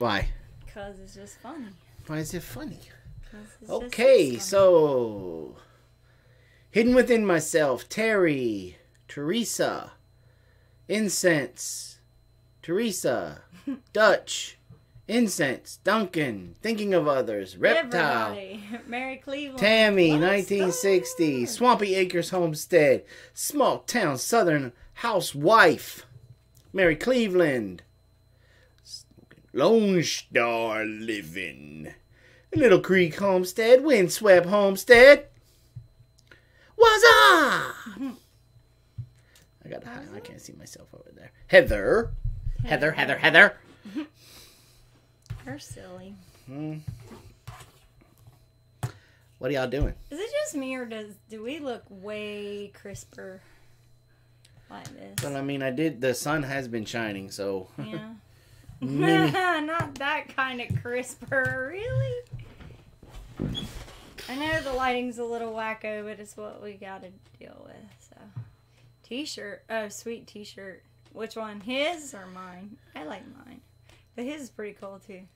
Why? Because it's just funny. Why is it funny? It's Okay, just so hidden within myself, Terry, Teresa, incense, Teresa, Dutch, incense, Duncan, thinking of others, reptile, everybody. Mary Cleveland, Tammy, 1960, Swampy Acres Homestead, small town southern housewife, Mary Cleveland, Lone Star Living, Little Creek Homestead, Windswept Homestead. What's up? I got to hide. I can't see myself over there. Heather. You're silly. What are y'all doing? Is it just me, or do we look way crisper like this? Well, I mean, the sun has been shining, so. Yeah. Not that kind of crisper, really. I know the lighting's a little wacko, but it's what we gotta deal with. So, T-shirt. Oh, sweet T-shirt. Which one? His or mine? I like mine, but his is pretty cool too.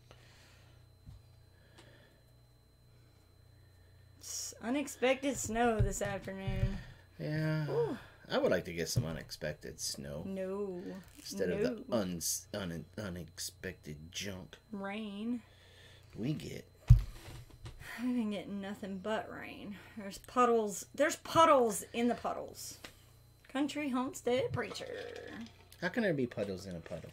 It's unexpected snow this afternoon. Yeah. Ooh. I would like to get some unexpected snow. No. Instead of the unexpected junk. Rain. We get. I've been getting nothing but rain. There's puddles. There's puddles in the puddles. Country homestead preacher. How can there be puddles in a puddle?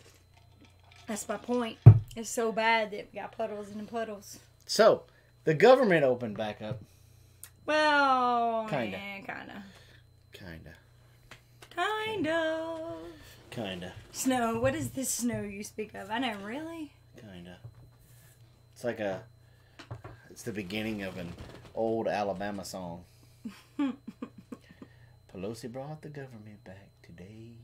That's my point. It's so bad that we got puddles in the puddles. So, the government opened back up. Well, kinda. Kinda. Snow. What is this snow you speak of? I know, really? Kinda. It's like it's the beginning of an old Alabama song. Pelosi brought the government back today.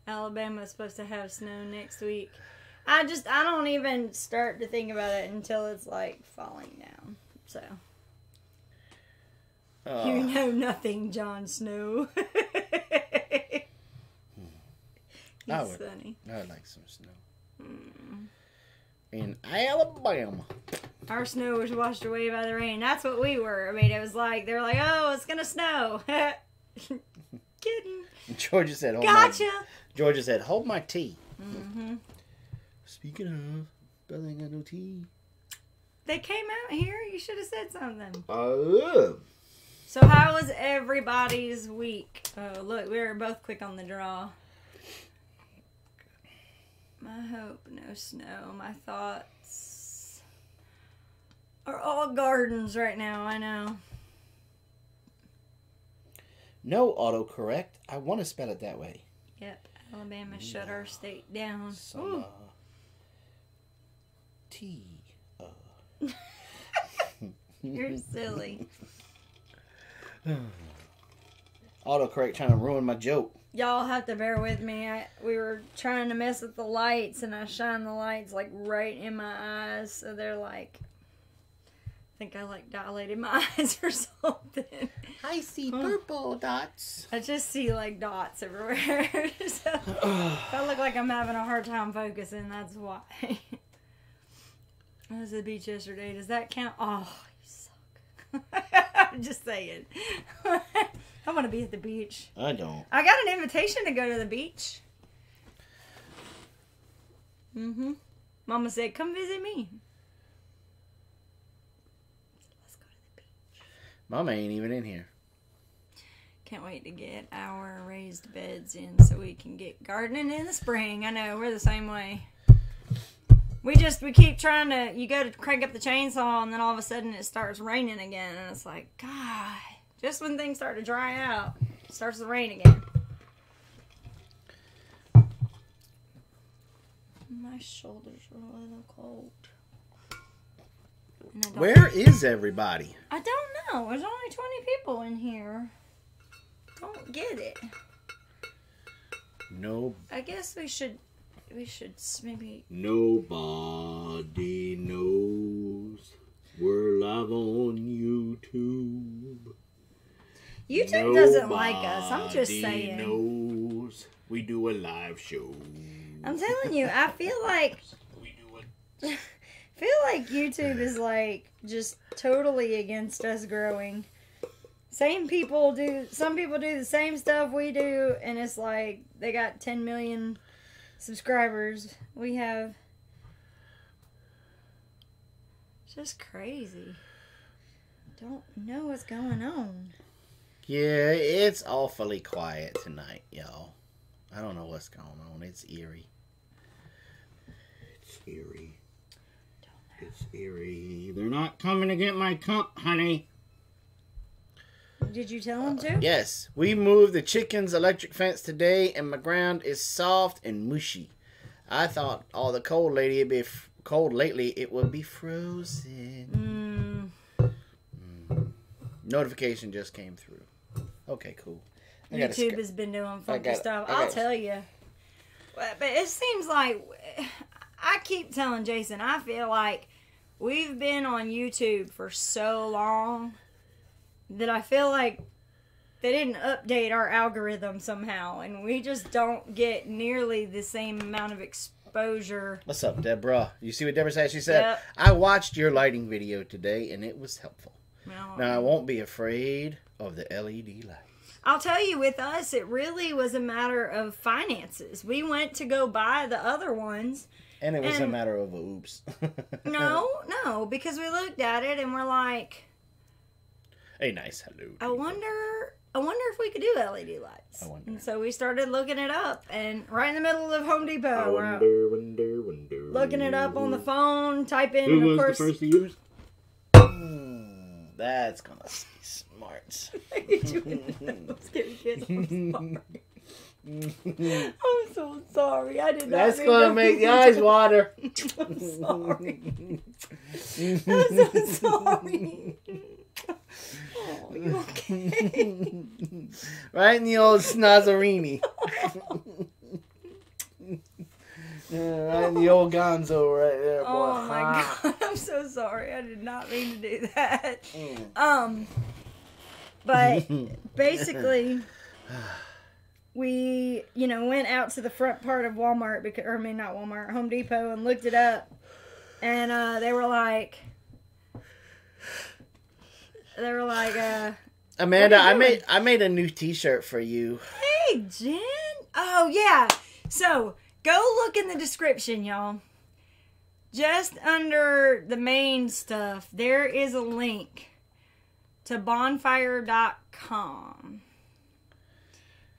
Alabama's supposed to have snow next week. I don't even start to think about it until it's like falling down. So. You know nothing, Jon Snow. He's funny. I would like some snow. In Alabama. Our snow was washed away by the rain. That's what we were. I mean, it was like, they were like, oh, it's going to snow. Kidding. Georgia said, Gotcha. Georgia said, hold my tea. Mm-hmm. Speaking of, Bella ain't got no tea. They came out here. You should have said something. So how was everybody's week? Oh, look, we were both quick on the draw. I hope no snow. My thoughts are all gardens right now, I know. No autocorrect. I want to spell it that way. Yep. Alabama shut our state down. T. You're silly. Autocorrect trying to ruin my joke. Y'all have to bear with me. We were trying to mess with the lights, and I shine the lights like right in my eyes, so they're like, I think I like dilated my eyes or something. I see purple dots. I just see like dots everywhere. So if I look like I'm having a hard time focusing, that's why. I was at the beach yesterday. Does that count? Oh, you suck. I'm just saying. I want to be at the beach. I don't. I got an invitation to go to the beach. Mama said, come visit me. Let's go to the beach. Mama ain't even in here. Can't wait to get our raised beds in so we can get gardening in the spring. I know, we're the same way. We keep trying to, you go to crank up the chainsaw and then all of a sudden it starts raining again. And it's like, God, just when things start to dry out, it starts to rain again. My shoulders are a little cold. Where is everybody? I don't know. There's only 20 people in here. Don't get it. No. I guess we should maybe. Nobody knows we're live on YouTube. YouTube doesn't like us. I'm just saying. Knows we do a live show. I'm telling you, I feel like YouTube is like just totally against us growing. Some people do the same stuff we do, and it's like they got 10 million subscribers. We have just crazy. Don't know what's going on. Yeah, it's awfully quiet tonight, y'all. I don't know what's going on. It's eerie. It's eerie. It's eerie. They're not coming to get my cup, honey. Did you tell them to? Yes. We moved the chicken's electric fence today, and my ground is soft and mushy. I thought all the cold lately it would be frozen. Notification just came through. Okay, cool. YouTube has been doing funky stuff. I'll tell you. But it seems like, I keep telling Jason, I feel like we've been on YouTube for so long that I feel like they didn't update our algorithm somehow, and we just don't get nearly the same amount of exposure. What's up, Deborah? You see what Deborah said? She said, Yep. I watched your lighting video today, and it was helpful. Well, Now, I won't be afraid of the LED light. I'll tell you, with us, it really was a matter of finances. We went to go buy the other ones. And it was a matter of oops. No, because we looked at it and we're like, a nice hello. I wonder if we could do LED lights. And so we started looking it up, and right in the middle of Home Depot, we're looking it up on the phone, type in, Who and of was course, the first to use? That's gonna be smart. I'm so sorry. I did not. That's gonna make the eyes water. I'm sorry. I'm so sorry. Oh, you okay? Right in the old snozzerini. Right in the old gonzo right there, boy. Oh my God, I'm so sorry. I did not mean to do that. But basically, we, went out to the front part of Walmart, not Walmart, Home Depot, and looked it up. And they were like, Amanda, I made a new T-shirt for you. Hey, Jen. Oh yeah. So go look in the description, y'all. Just under the main stuff, there is a link to bonfire.com.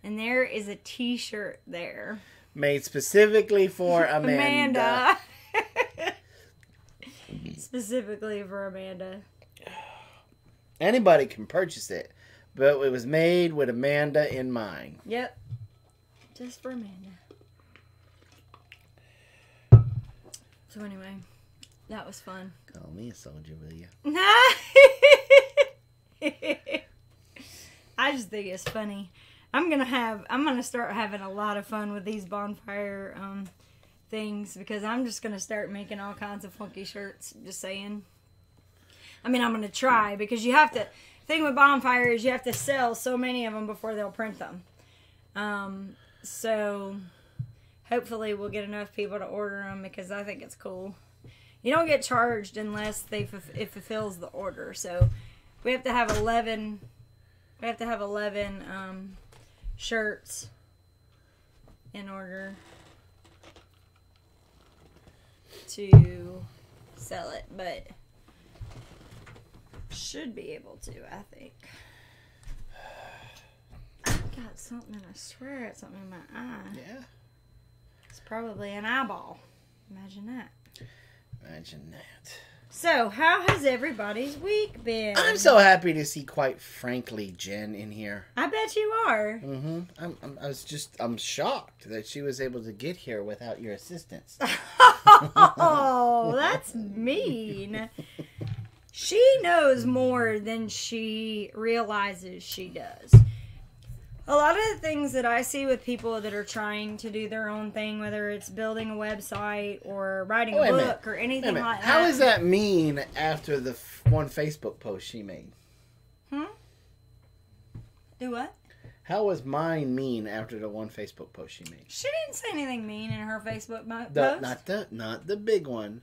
And there is a T-shirt there. Made specifically for Amanda. Specifically for Amanda. Anybody can purchase it, but it was made with Amanda in mind. Yep. Just for Amanda. So anyway, that was fun. Call me a soldier, will you? I just think it's funny. I'm gonna start having a lot of fun with these bonfire things, because I'm just gonna start making all kinds of funky shirts. Just saying. I mean, I'm gonna try, because you have to. Thing with bonfire is you have to sell so many of them before they'll print them. So hopefully we'll get enough people to order them, because I think it's cool. You don't get charged unless it fulfills the order. So we have to have 11. We have to have 11 shirts in order to sell it, but should be able to, I think. I got something, I swear it's something in my eye. Yeah. It's probably an eyeball. Imagine that. Imagine that. So, how has everybody's week been? I'm so happy to see, quite frankly, Jen in here. I bet you are. I'm shocked that she was able to get here without your assistance. Oh, that's mean. She knows more than she realizes she does. A lot of the things that I see with people that are trying to do their own thing, whether it's building a website or writing a book or anything like that. How is that mean after the one Facebook post she made? Do what? How was mine mean after the one Facebook post she made? She didn't say anything mean in her Facebook post. Not the big one,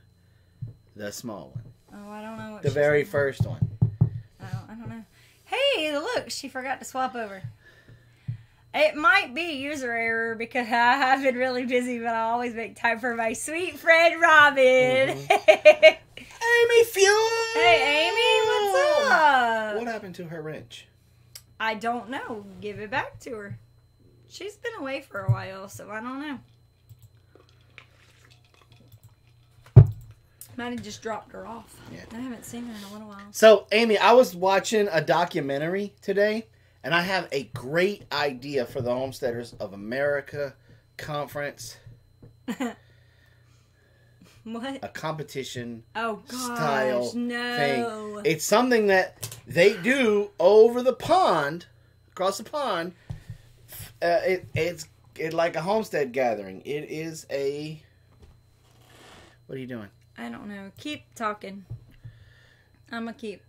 the small one. Oh, I don't know what the very first one. I don't know. Hey, look, she forgot to swap over. It might be user error because I have been really busy, but I always make time for my sweet friend Robyn. Amy Fuel! Hey, Amy, what's up? What happened to her wrench? I don't know. Give it back to her. She's been away for a while, so I don't know. Might have just dropped her off. Yeah. I haven't seen her in a little while. So, Amy, I was watching a documentary today, and I have a great idea for the Homesteaders of America conference. What? A competition style thing. It's something that they do over the pond, across the pond. It's like a homestead gathering. It is a... What are you doing? I don't know. Keep talking. I'm going to keep.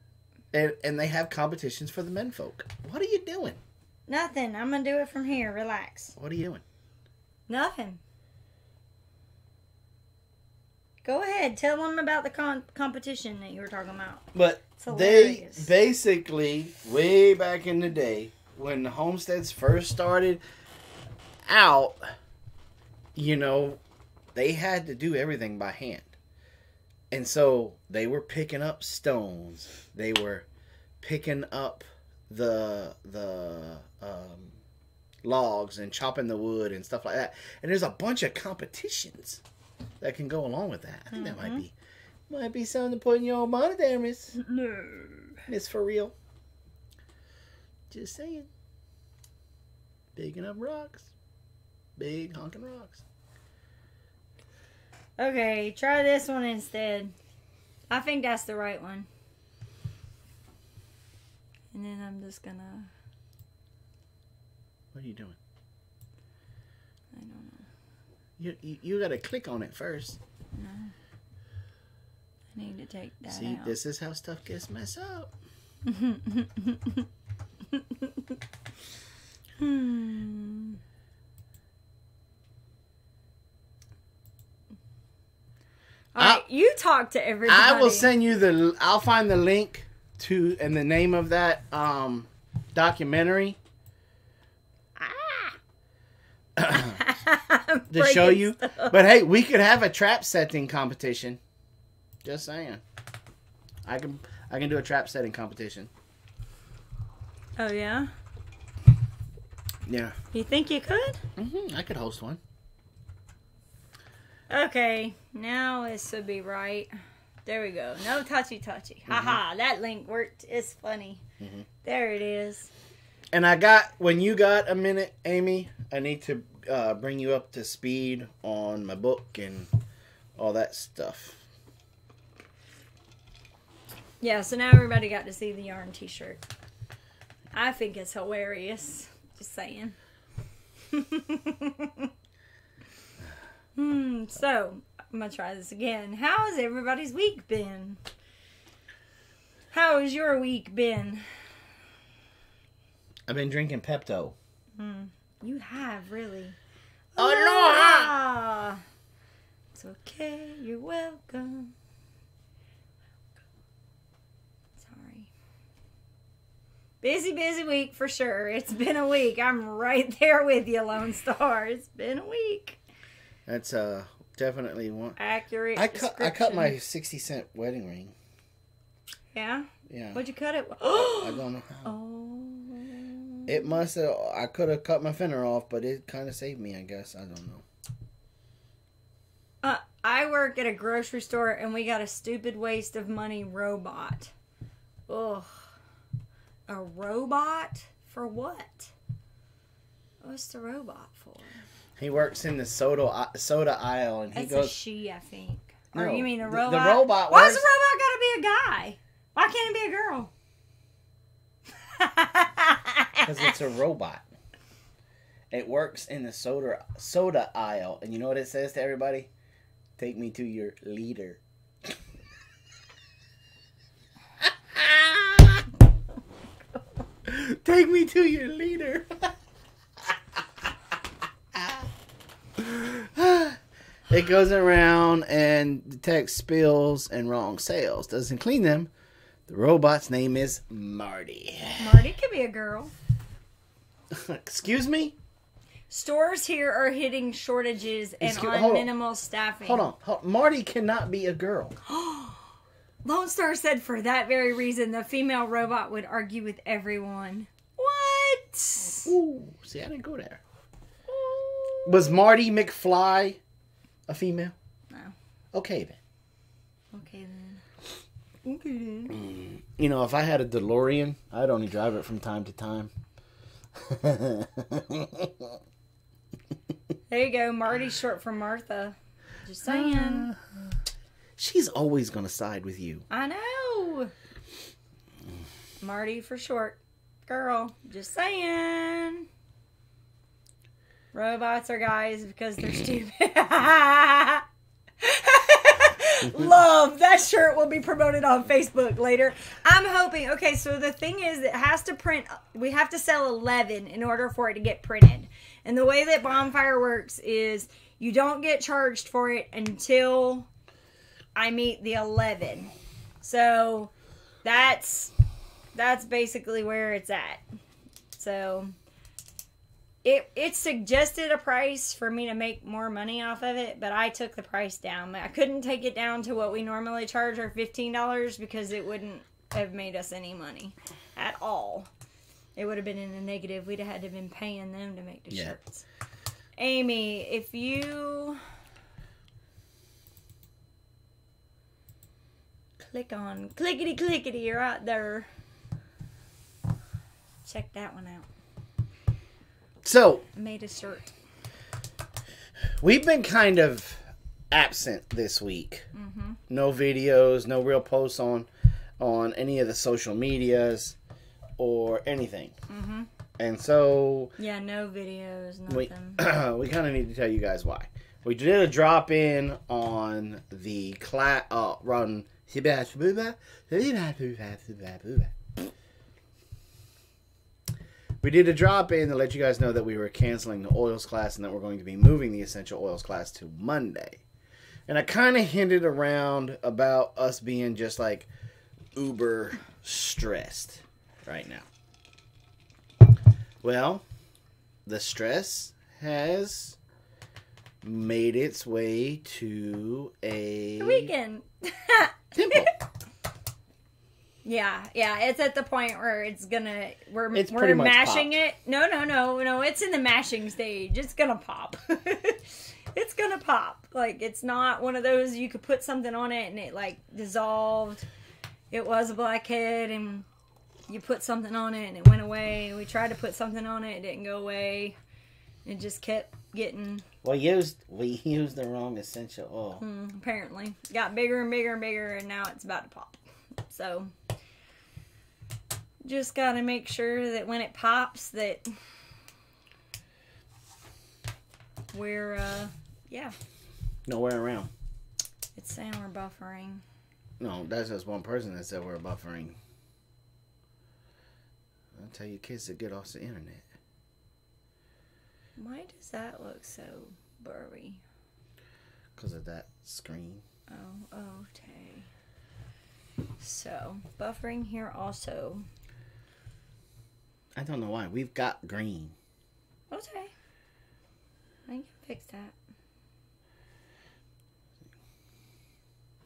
And they have competitions for the menfolk. What are you doing? Nothing. I'm going to do it from here. Relax. What are you doing? Nothing. Go ahead. Tell them about the competition that you were talking about. But they basically, way back in the day, when the homesteads first started out, you know, they had to do everything by hand. And so they were picking up stones. They were picking up the logs and chopping the wood and stuff like that. And there's a bunch of competitions that can go along with that. I think that might be something to put in your own bonnet there, Miss. No. Miss for real. Just saying. Big enough rocks. Big honking rocks. Okay, try this one instead. I think that's the right one. And then I'm just gonna... What are you doing? I don't know. You gotta click on it first. No. I need to take that See, out. this is how stuff gets messed up. Alright, you talk to everybody. I will send you I'll find the link to and the name of that documentary. To show you. Stuff. But hey, we could have a trap setting competition. Just saying. I can do a trap setting competition. Oh yeah? Yeah. You think you could? I could host one. Okay, now this should be right. There we go. No touchy. Haha, that link worked. It's funny. There it is. And when you got a minute, Amy, I need to bring you up to speed on my book and all that stuff. Yeah, so now everybody got to see the yarn t-shirt. I think it's hilarious. Just saying. So, I'm going to try this again. How has everybody's week been? How has your week been? I've been drinking Pepto. You have, really. Aloha! It's okay. You're welcome. Sorry. Busy week for sure. It's been a week. I'm right there with you, Lone Star. It's been a week. That's definitely one. Accurate I cut my 60-cent wedding ring. Yeah? Yeah. What'd you cut it? I don't know how. Oh. It must have. I could have cut my fender off, but it kind of saved me, I guess. I don't know. I work at a grocery store, and we got a stupid waste of money robot. Ugh. A robot? For what? What's the robot for? He works in the soda aisle, and he That's goes. a she, I think. No, or you mean a robot? The robot. Why's the robot got to be a guy? Why can't it be a girl? Because it's a robot. It works in the soda aisle, and you know what it says to everybody? Take me to your leader. Take me to your leader. It goes around and detects spills and wrong sales. Doesn't clean them. The robot's name is Marty. Marty could be a girl. Excuse me? Stores here are hitting shortages and hold on. minimal staffing. Hold on. Marty cannot be a girl. Lone Star said for that very reason, the female robot would argue with everyone. What? Ooh, see, I didn't go there. Was Marty McFly a female? No. Okay, then. Okay, then. You know, if I had a DeLorean, I'd only drive it from time to time. There you go. Marty's short for Martha. Just saying. She's always going to side with you. I know. Marty for short. Girl. Just saying. Robots are guys because they're stupid. Love. That shirt will be promoted on Facebook later. I'm hoping. Okay, so the thing is, it has to print. We have to sell 11 in order for it to get printed. And the way that Bonfire works is you don't get charged for it until I meet the 11. So that's basically where it's at. So it suggested a price for me to make more money off of it, but I took the price down. I couldn't take it down to what we normally charge, our $15, because it wouldn't have made us any money at all. It would have been in the negative. We'd have had to have been paying them to make the shirts. Amy, if you click on clickety clickety, you're out there. Check that one out. So, I made a shirt. We've been kind of absent this week. Mm-hmm. No videos, no real posts on any of the social medias or anything. Mm-hmm. And so... Yeah, no videos, nothing. We kind of need to tell you guys why. We did a drop-in on the run... We did a drop-in to let you guys know that we were canceling the oils class and that we're going to be moving the essential oils class to Monday. And I kind of hinted around about us being just like uber stressed right now. Well, the stress has made its way to a weekend. Temple. Yeah, it's at the point where it's gonna we're pretty much mashing popped. it. No, it's in the mashing stage. It's gonna pop. It's gonna pop. Like, it's not one of those you could put something on it and it like dissolved. It was a blackhead and you put something on it and it went away. We tried to put something on it, it didn't go away. It just kept getting... We used the wrong essential oil. Apparently. Got bigger and bigger and bigger, and now it's about to pop. So, just got to make sure that when it pops that we're, Nowhere around. It's saying we're buffering. No, that's just one person that said we're buffering. I'll tell you kids to get off the internet. Why does that look so blurry? Because of that screen. Oh, okay. So, buffering here also. I don't know why. We've got green. Okay. I can fix that.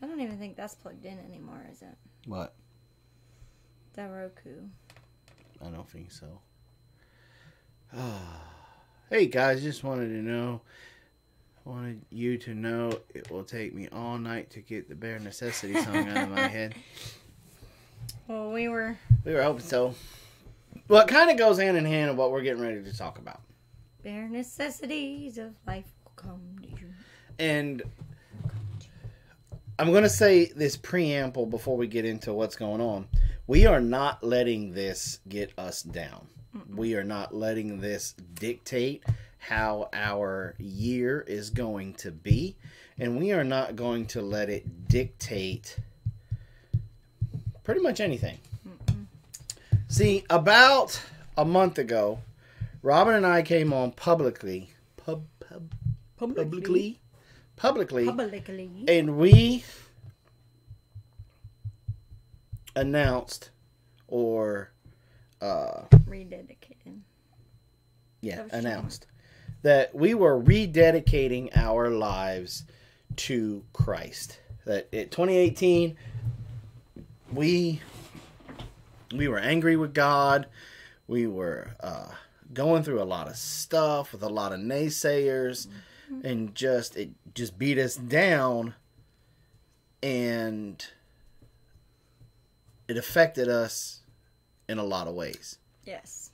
I don't even think that's plugged in anymore, is it? What? The Roku. I don't think so. Hey guys, just wanted you to know it will take me all night to get the bare necessities song out of my head. Well, we were hoping so. Well, it kind of goes hand in hand with what we're getting ready to talk about. Bare necessities of life will come to you. And I'm going to say this preamble before we get into what's going on. We are not letting this get us down. Mm-mm. We are not letting this dictate how our year is going to be. And we are not going to let it dictate pretty much anything. Mm-mm. See, about a month ago, Robyn and I came on publicly, and we announced or rededicated. Yeah, announced that we were rededicating our lives to Christ. That in 2018, we were angry with God. We were going through a lot of stuff with a lot of naysayers, and it just beat us down, and it affected us in a lot of ways. Yes.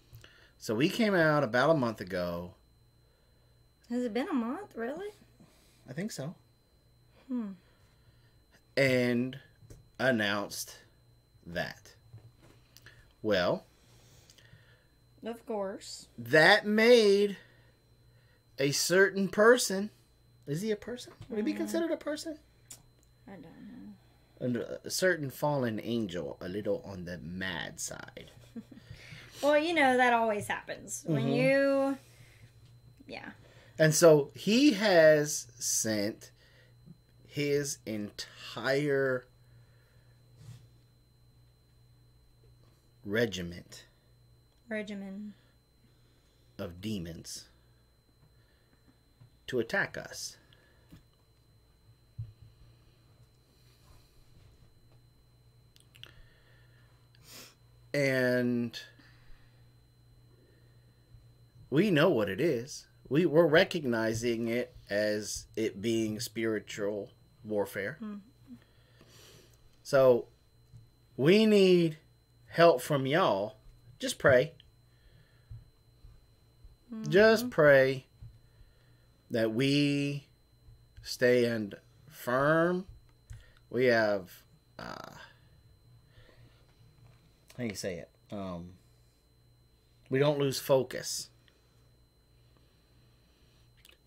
So we came out about a month ago. Has it been a month, really? I think so. And announced that. Well, of course, that made a certain person. Is he a person? Would he be considered a person? I don't know. And a certain fallen angel, a little on the mad side. Well, you know, that always happens. When you... Yeah. And so he has sent his entire regimen of demons to attack us. And we know what it is. We're recognizing it as it being spiritual warfare. So we need help from y'all. Just pray. Just pray that we stand firm. We have, how do you say it? We don't lose focus.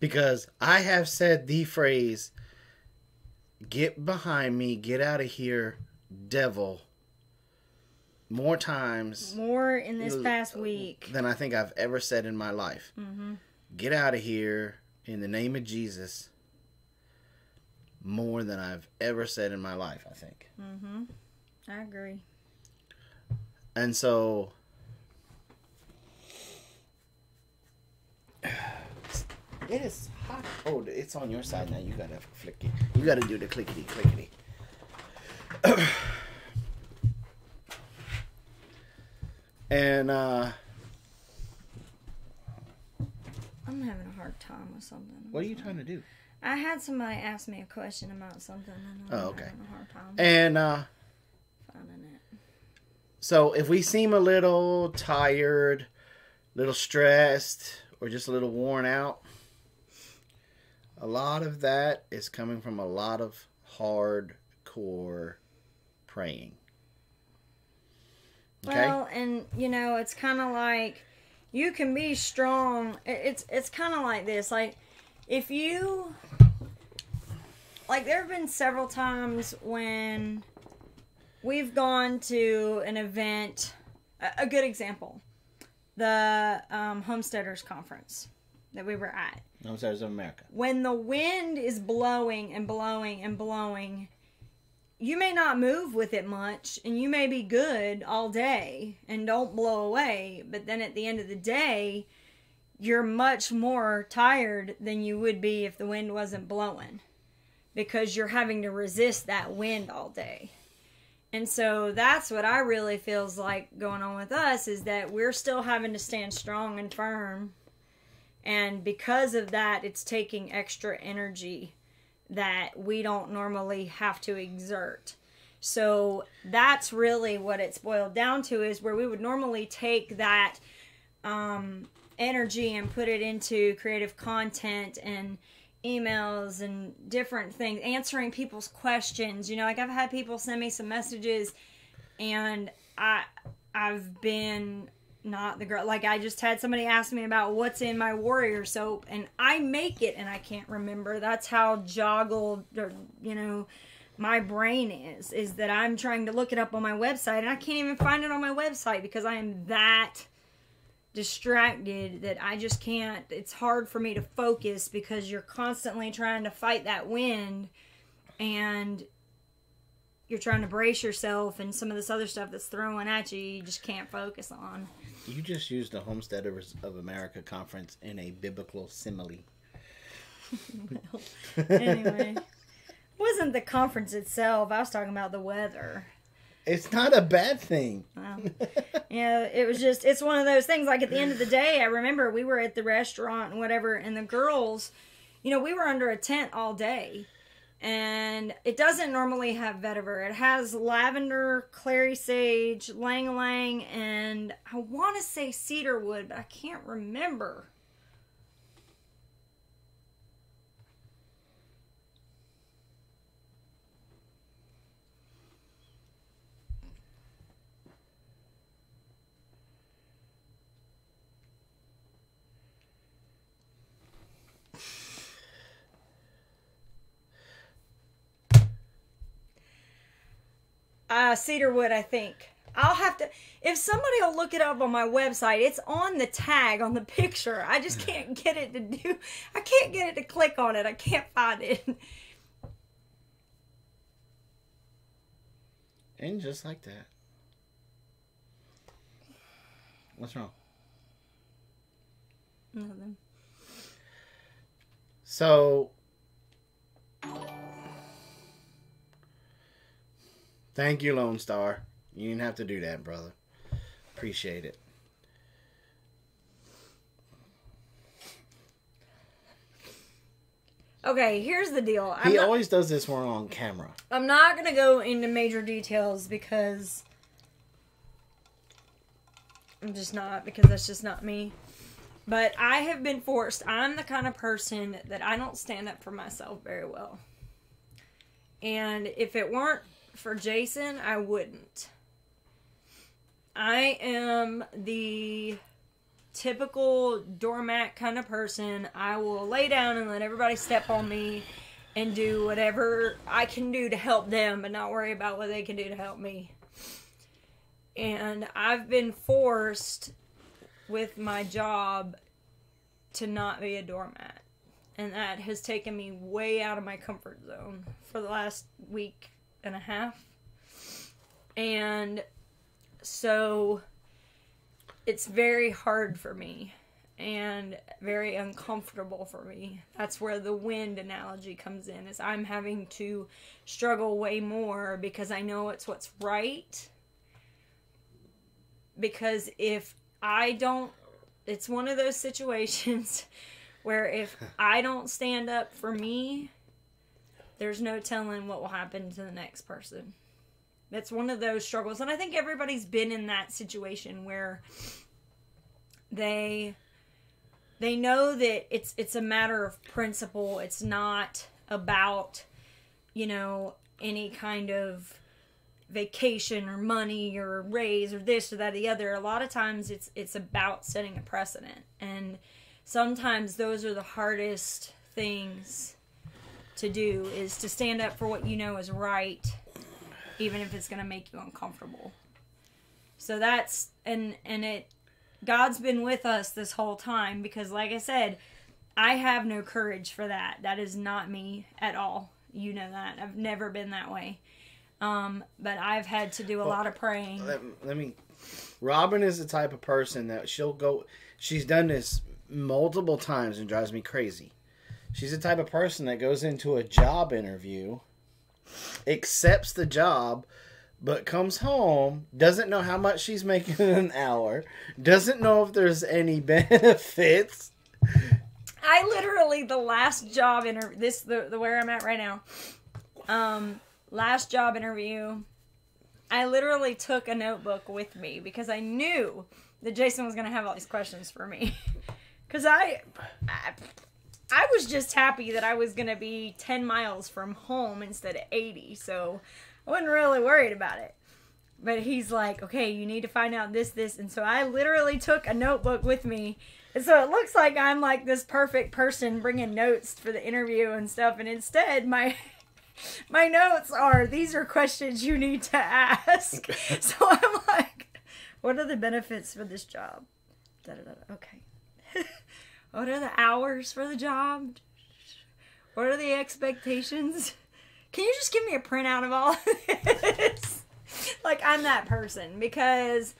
Because I have said the phrase, "Get behind me, get out of here, devil," more times. More in this past week. Than I think I've ever said in my life. Get out of here in the name of Jesus. More than I've ever said in my life, I think. I agree. And so... It is hot. Oh, it's on your side now. You gotta flick it. You gotta do the clickety clickety. And I'm having a hard time with something. What are you trying to do? I had somebody ask me a question about something, and I'm having a hard time. And finding it. So if we seem a little tired, a little stressed, or just a little worn out, a lot of that is coming from a lot of hardcore praying. Okay? Well, and you know, it's kind of like you can be strong. It's kind of like this. Like if you, like there have been several times when we've gone to an event. A good example, the Homesteaders conference that we were at. Homesteaders of America. When the wind is blowing and blowing and blowing, you may not move with it much, and you may be good all day and don't blow away, but then at the end of the day, you're much more tired than you would be if the wind wasn't blowing, because you're having to resist that wind all day. And so that's what I really feels like going on with us, is that we're still having to stand strong and firm. And because of that, it's taking extra energy that we don't normally have to exert. So that's really what it's boiled down to, is where we would normally take that energy and put it into creative content and emails and different things, answering people's questions. You know, like I've had people send me some messages, and I've been not the girl. Like I just had somebody ask me about what's in my warrior soap, and I make it and I can't remember. That's how joggled, or, you know, my brain is that I'm trying to look it up on my website and I can't even find it on my website because I am that distracted that I just can't. It's hard for me to focus because you're constantly trying to fight that wind, and you're trying to brace yourself, and some of this other stuff that's thrown at you, you just can't focus on. You just used the Homestead of America conference in a biblical simile. Well, anyway, it wasn't the conference itself. I was talking about the weather. It's not a bad thing. Yeah, it was just, it's one of those things, like at the end of the day, I remember we were at the restaurant and whatever, and the girls, you know, we were under a tent all day, and it doesn't normally have vetiver. It has lavender, clary sage, lang-lang, and I want to say cedarwood, but I can't remember. Cedarwood, I think. I'll have to, if somebody will look it up on my website, it's on the tag on the picture. I just can't get it to do, I can't get it to click on it. I can't find it. And just like that. What's wrong? Nothing. So, thank you, Lone Star. You didn't have to do that, brother. Appreciate it. Okay, here's the deal. He always does this when we're on camera. I'm not going to go into major details because I'm just not, because that's just not me. But I have been forced. I'm the kind of person that I don't stand up for myself very well. And if it weren't for Jason, I wouldn't. I am the typical doormat kind of person. I will lay down and let everybody step on me and do whatever I can do to help them, but not worry about what they can do to help me. And I've been forced with my job to not be a doormat. And that has taken me way out of my comfort zone for the last week and a half. And so it's very hard for me and very uncomfortable for me. That's where the wind analogy comes in, is I'm having to struggle way more because I know it's what's right. Because if I don't, it's one of those situations where if I don't stand up for me, there's no telling what will happen to the next person. That's one of those struggles. And I think everybody's been in that situation where they know that it's a matter of principle. It's not about, you know, any kind of vacation or money or a raise or this or that or the other. A lot of times it's about setting a precedent. And sometimes those are the hardest things to do, is to stand up for what you know is right, even if it's going to make you uncomfortable. So that's, and God's been with us this whole time, because like I said, I have no courage for that. That is not me at all. You know that. I've never been that way. But I've had to do a lot of praying. Robyn is the type of person that she's done this multiple times and drives me crazy. She's the type of person that goes into a job interview, accepts the job, but comes home, doesn't know how much she's making in an hour, doesn't know if there's any benefits. I literally, the last job interview, the where I'm at right now, last job interview, I literally took a notebook with me because I knew that Jason was going to have all these questions for me. Because I was just happy that I was going to be 10 miles from home instead of 80, so I wasn't really worried about it. But he's like, okay, you need to find out this, and so I literally took a notebook with me. And so it looks like I'm like this perfect person bringing notes for the interview and stuff, and instead my notes are, these are questions you need to ask. So I'm like, what are the benefits for this job? Da-da-da. Okay. What are the hours for the job? What are the expectations? Can you just give me a printout of all of this? Like, I'm that person. Because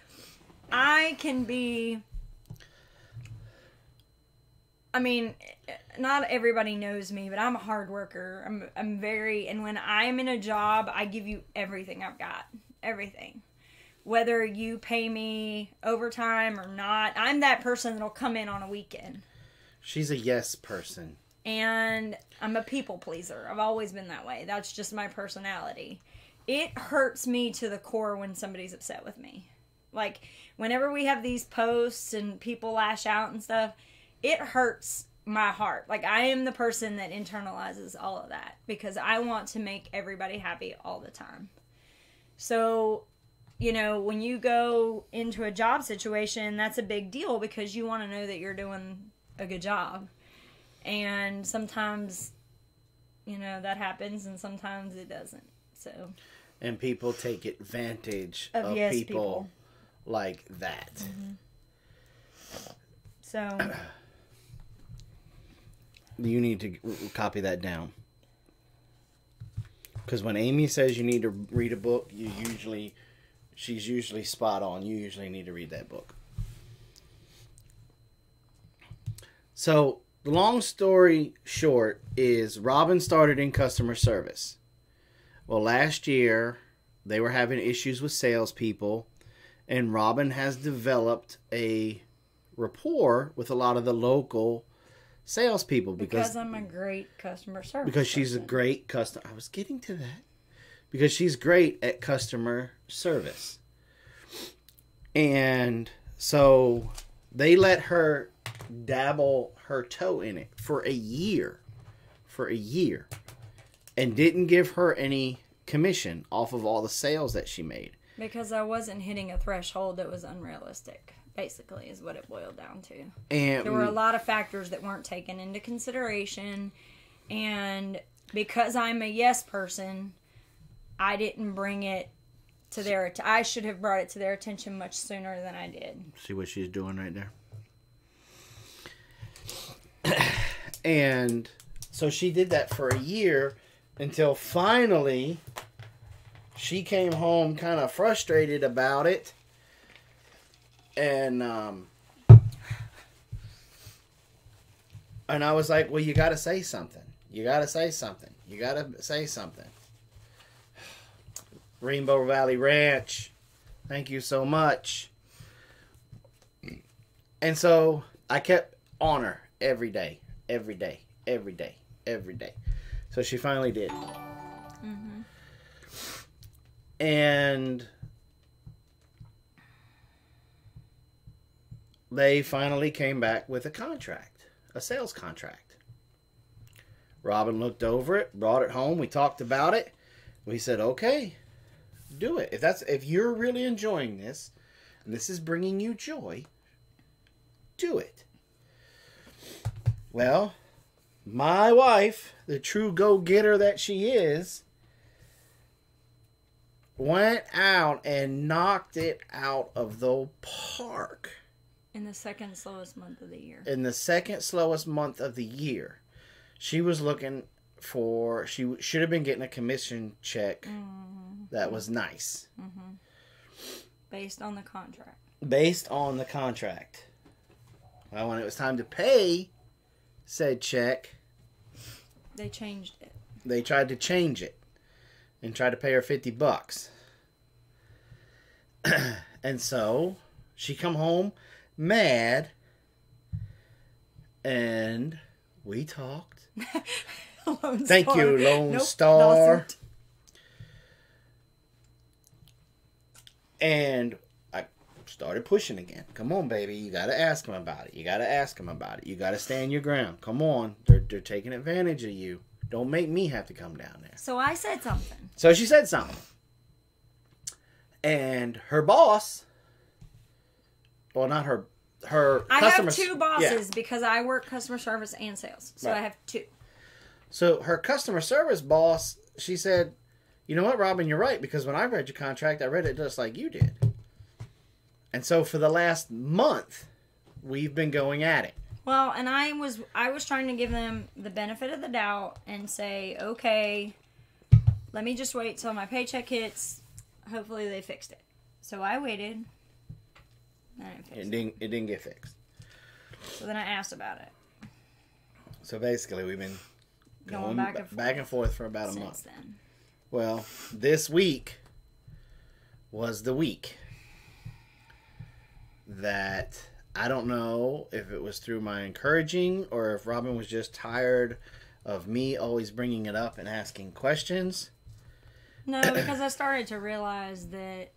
I can be... I mean, not everybody knows me, but I'm a hard worker. I'm very... And when I'm in a job, I give you everything I've got. Everything. Whether you pay me overtime or not, I'm that person that'll come in on a weekend. She's a yes person. And I'm a people pleaser. I've always been that way. That's just my personality. It hurts me to the core when somebody's upset with me. Like, whenever we have these posts and people lash out and stuff, it hurts my heart. Like, I am the person that internalizes all of that because I want to make everybody happy all the time. So, you know, when you go into a job situation, that's a big deal because you want to know that you're doing a good job. And sometimes, you know, that happens and sometimes it doesn't. So. And people take advantage of people like that. Mm-hmm. So. You need to copy that down. Because when Amy says you need to read a book, she's usually spot on. You usually need to read that book. So, the long story short is Robyn started in customer service. Well, last year, they were having issues with salespeople, and Robyn has developed a rapport with a lot of the local salespeople. Because I'm a great customer service Because she's a great customer... I was getting to that. Because she's great at customer service. And so they let her dabble her toe in it for a year. And didn't give her any commission off of all the sales that she made. Because I wasn't hitting a threshold that was unrealistic, basically, is what it boiled down to. And there were a lot of factors that weren't taken into consideration. And because I'm a yes person, I didn't bring it to their... I should have brought it to their attention much sooner than I did. See what she's doing right there? And so she did that for a year until finally she came home kind of frustrated about it. And I was like, well, you got to say something. You got to say something. You got to say something. Rainbow Valley Ranch, thank you so much. And so I kept on her every day. So she finally did. Mm-hmm. And they finally came back with a contract, a sales contract. Robyn looked over it, brought it home. We talked about it. We said, okay, do it. If you're really enjoying this, and this is bringing you joy, do it. Well, my wife, the true go-getter that she is, went out and knocked it out of the park. In the second slowest month of the year. In the second slowest month of the year. She was looking for... She should have been getting a commission check that was nice. Mm-hmm. Based on the contract. Based on the contract. Well, when it was time to pay said check... They changed it. They tried to change it. And tried to pay her $50. And so, she come home mad. And we talked. Thank you, Lone Star. Lawsuit. And I started pushing again. Come on, baby. You got to ask them about it. You got to stand your ground. Come on. They're taking advantage of you. Don't make me have to come down there. So I said something. So she said something. And her boss, well, not her I customer... have two bosses because I work customer service and sales. So Right. I have two. So her customer service boss, she said, you know what, Robyn, you're right. Because when I read your contract, I read it just like you did. And so for the last month, we've been going at it. Well, and I was trying to give them the benefit of the doubt and say, okay, let me just wait till my paycheck hits. Hopefully they fixed it. So I waited. It didn't get fixed. So then I asked about it. So basically, we've been going back and forth for about a month. Then. Well, this week was the week that I don't know if it was through my encouraging or if Robyn was just tired of me always bringing it up and asking questions. No, because I started to realize that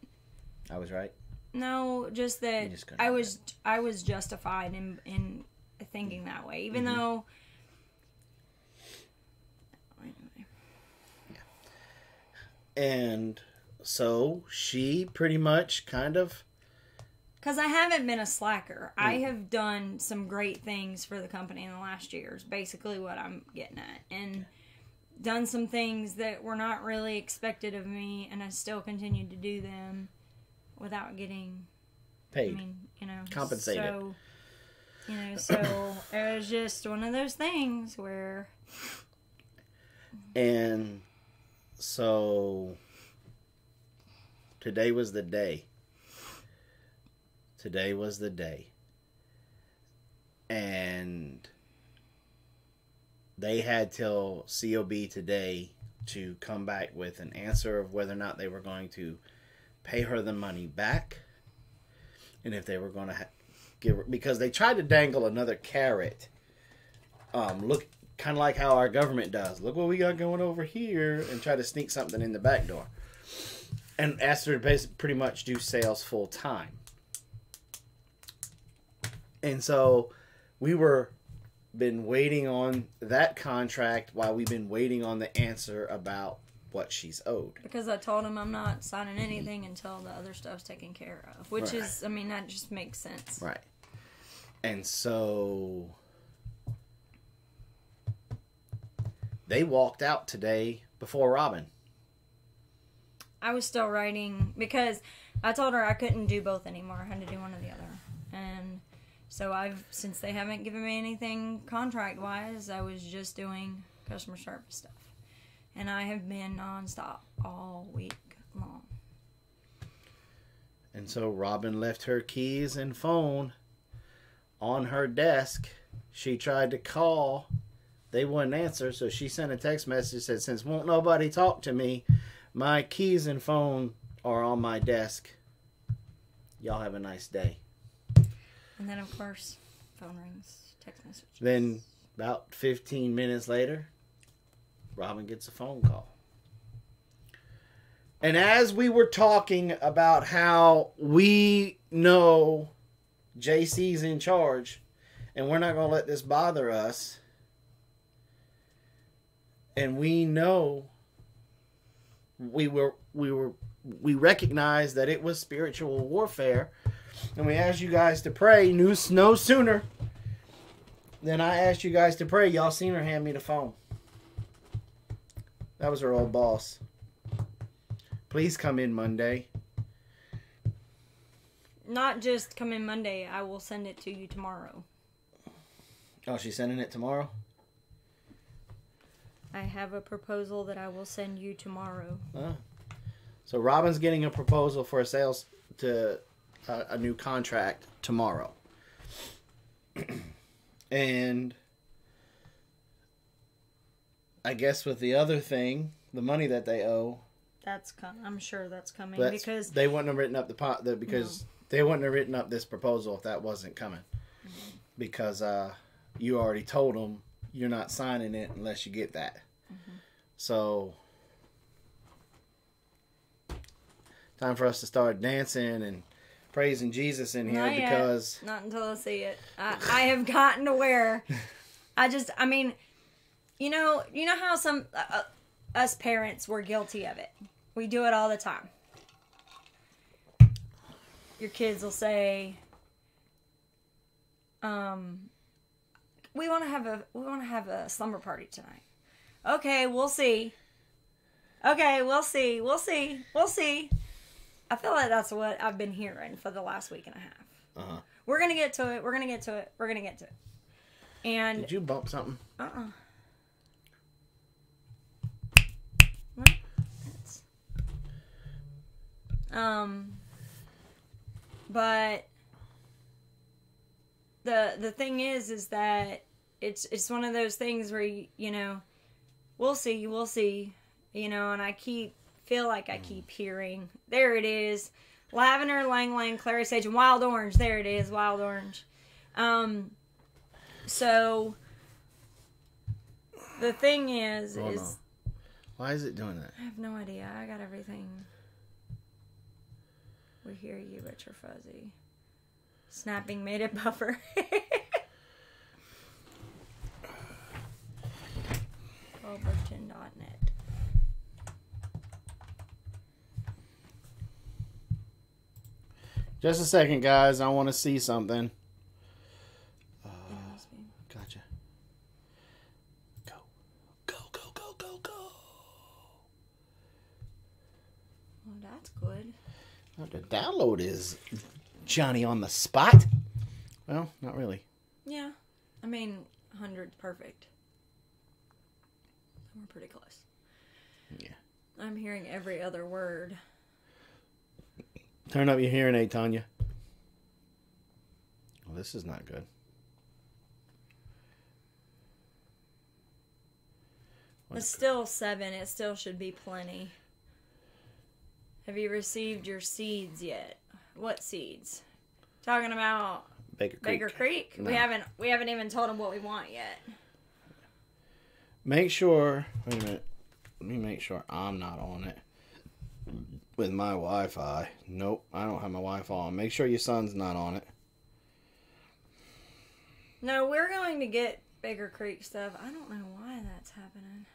I was right. No, just that I was justified in thinking that way, even though. Anyway. Yeah. And so she pretty much kind of. Because I haven't been a slacker. I have done some great things for the company in the last year, is basically what I'm getting at. And done some things that were not really expected of me, and I still continue to do them without getting paid. I mean, compensated. So it was just one of those things where. And so today was the day. Today was the day. And they had till COB today to come back with an answer of whether or not they were going to pay her the money back. And if they were going to give her... Because they tried to dangle another carrot. Look, kind of like how our government does. Look what we got going over here. And try to sneak something in the back door. And asked her to pretty much do sales full time. And so we were been waiting on that contract while we've been waiting on the answer about what she's owed. Because I told him I'm not signing anything until the other stuff's taken care of. Which is, I mean, that just makes sense. Right. And so they walked out today before Robyn. I was still writing because I told her I couldn't do both anymore. I had to do one or the other. And so since they haven't given me anything contract-wise, I was just doing customer service stuff. And I have been nonstop all week long. And so Robyn left her keys and phone on her desk. She tried to call. They wouldn't answer, so she sent a text message that said, since won't nobody talk to me, my keys and phone are on my desk. Y'all have a nice day. And then, of course, phone rings, text messages. Then, about 15 minutes later, Robyn gets a phone call. And as we were talking about how we know JC's in charge, and we're not going to let this bother us, and we know we recognized that it was spiritual warfare. And we asked you guys to pray. No sooner than I asked you guys to pray, y'all seen her hand me the phone. That was her old boss. Please come in Monday. Not just come in Monday. I will send it to you tomorrow. Oh, she's sending it tomorrow? I have a proposal that I will send you tomorrow. So Robyn's getting a proposal for a sales to a new contract tomorrow. And I guess with the other thing, the money that they owe, I'm sure that's coming because they wouldn't have written up they wouldn't have written up this proposal if that wasn't coming. Mm-hmm. Because you already told them you're not signing it unless you get that. Mm-hmm. So time for us to start dancing and praising Jesus in here because not until I see it. I have gotten to where I mean, you know how some us parents were guilty of it. We do it all the time. Your kids will say, we want to have a slumber party tonight. Okay, we'll see. Okay, we'll see. I feel like that's what I've been hearing for the last week and a half. Uh-huh. We're gonna get to it. We're gonna get to it. We're gonna get to it. And did you bump something? What? But the thing is that it's one of those things where you know, we'll see, you know, and I feel like I keep hearing, there it is, lavender, lang, clary sage, and wild orange. There it is, wild orange. So the thing is, Hold on. Why is it doing that? I have no idea. I got everything. We hear you, but you're fuzzy. Snapping made it buffer. Culberton.net. Just a second, guys. I want to see something. Gotcha. Go. Well, that's good. The download is Johnny on the spot. Well, not really. Yeah. I mean, 100's perfect. We're pretty close. Yeah. I'm hearing every other word. Turn up your hearing aid, Tanya. Well, this is not good. It's still 7. It still should be plenty. Have you received your seeds yet? What seeds? Talking about Baker Creek. No. We haven't even told them what we want yet. Make sure. Wait a minute. Let me make sure I'm not on it with my Wi-Fi. Nope, I don't have my Wi-Fi on. Make sure your son's not on it. No, we're going to get Baker Creek stuff. I don't know why that's happening.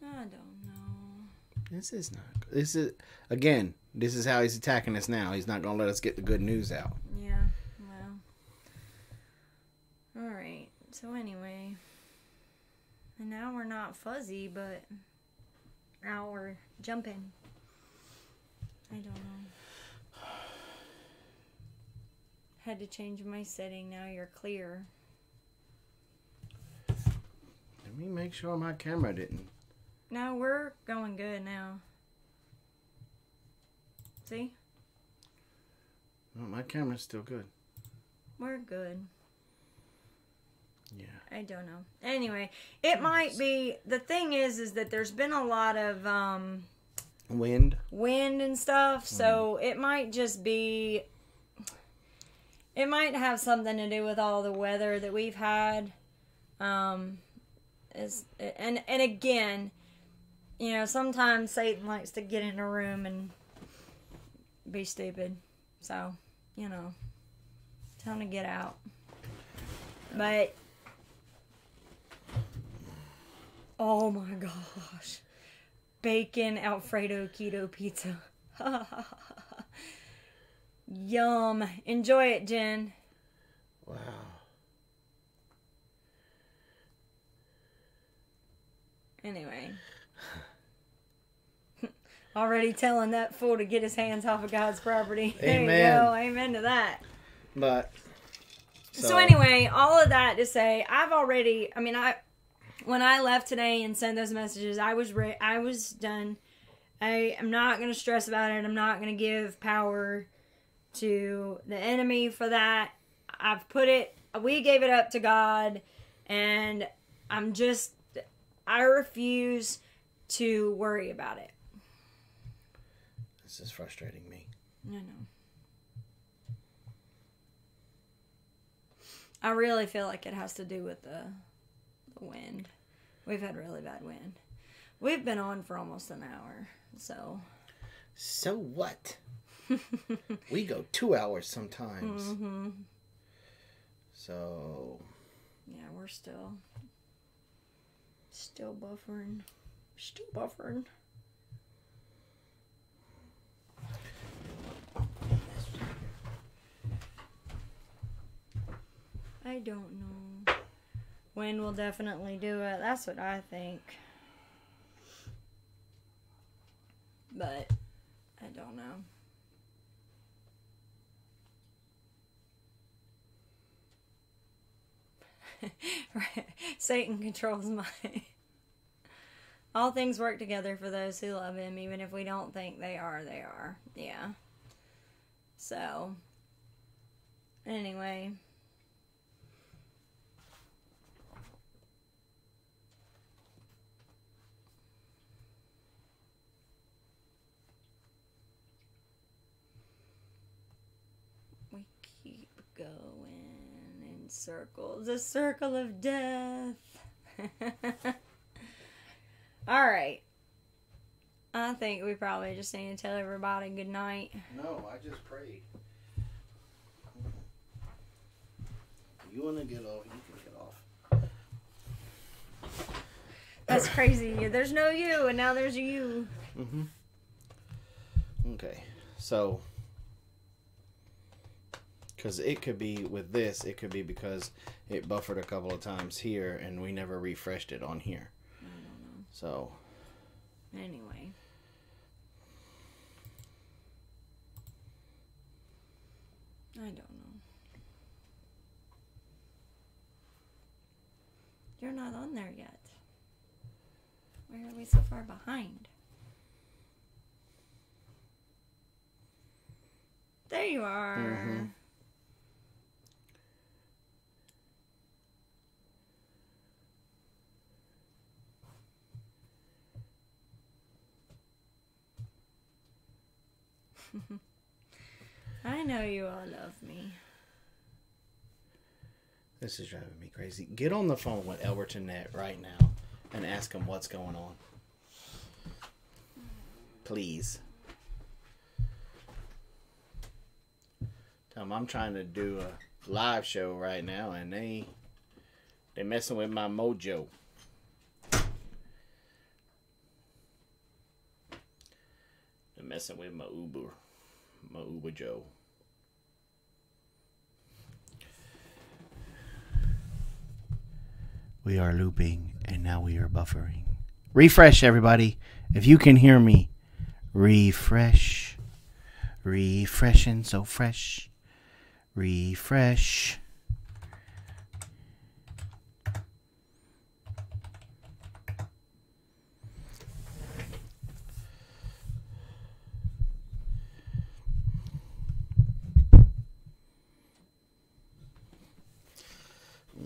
I don't know. This is not good. This is, again, this is how he's attacking us now. He's not going to let us get the good news out. Yeah, well. Alright, so anyway. And now we're not fuzzy, but now we're jumping. I don't know. Had to change my setting. Now you're clear. Let me make sure my camera didn't. No, we're going good now. See? No, my camera's still good. We're good. Yeah. I don't know. Anyway, it might be, the thing is that there's been a lot of Wind and stuff, so it might just be, it might have something to do with all the weather that we've had. And again, you know, sometimes Satan likes to get in a room and be stupid. So, you know, tell him to get out. But, oh my gosh. Bacon Alfredo keto pizza. Yum. Enjoy it, Jen. Wow. Anyway. Already telling that fool to get his hands off of God's property. Amen. There you go. Amen to that. But. So anyway, all of that to say, when I left today and sent those messages, I was done. I am not going to stress about it. I'm not going to give power to the enemy for that. We gave it up to God, and I refuse to worry about it. This is frustrating me. I know. I really feel like it has to do with the wind. We've had really bad wind. We've been on for almost an hour, so. So what? We go 2 hours sometimes. Mm-hmm. So. Yeah, we're still buffering. Still buffering. I don't know. Wind will definitely do it. That's what I think. but I don't know. Right. Satan controls my... All things work together for those who love him, even if we don't think they are, they are. Yeah. So, anyway. We keep going in circles. A circle of death. Alright. I think we probably just need to tell everybody good night. No, I just prayed. You want to get off, you can get off. That's crazy. There's no you, and now there's you. Mm-hmm. Okay, so... Because it could be with this, it could be because it buffered a couple of times here, and we never refreshed it on here. I don't know. So... Anyway. I don't know. You're not on there yet. Why are we so far behind? There you are. Mm-hmm. I know you all love me. This is driving me crazy. Get on the phone with Elberton Net right now and ask him what's going on. Please. Tell him I'm trying to do a live show right now and they messing with my mojo. They're messing with my Uber Joe. We are looping, and now we are buffering. Refresh, everybody. If you can hear me, refresh. Refreshing so fresh. Refresh.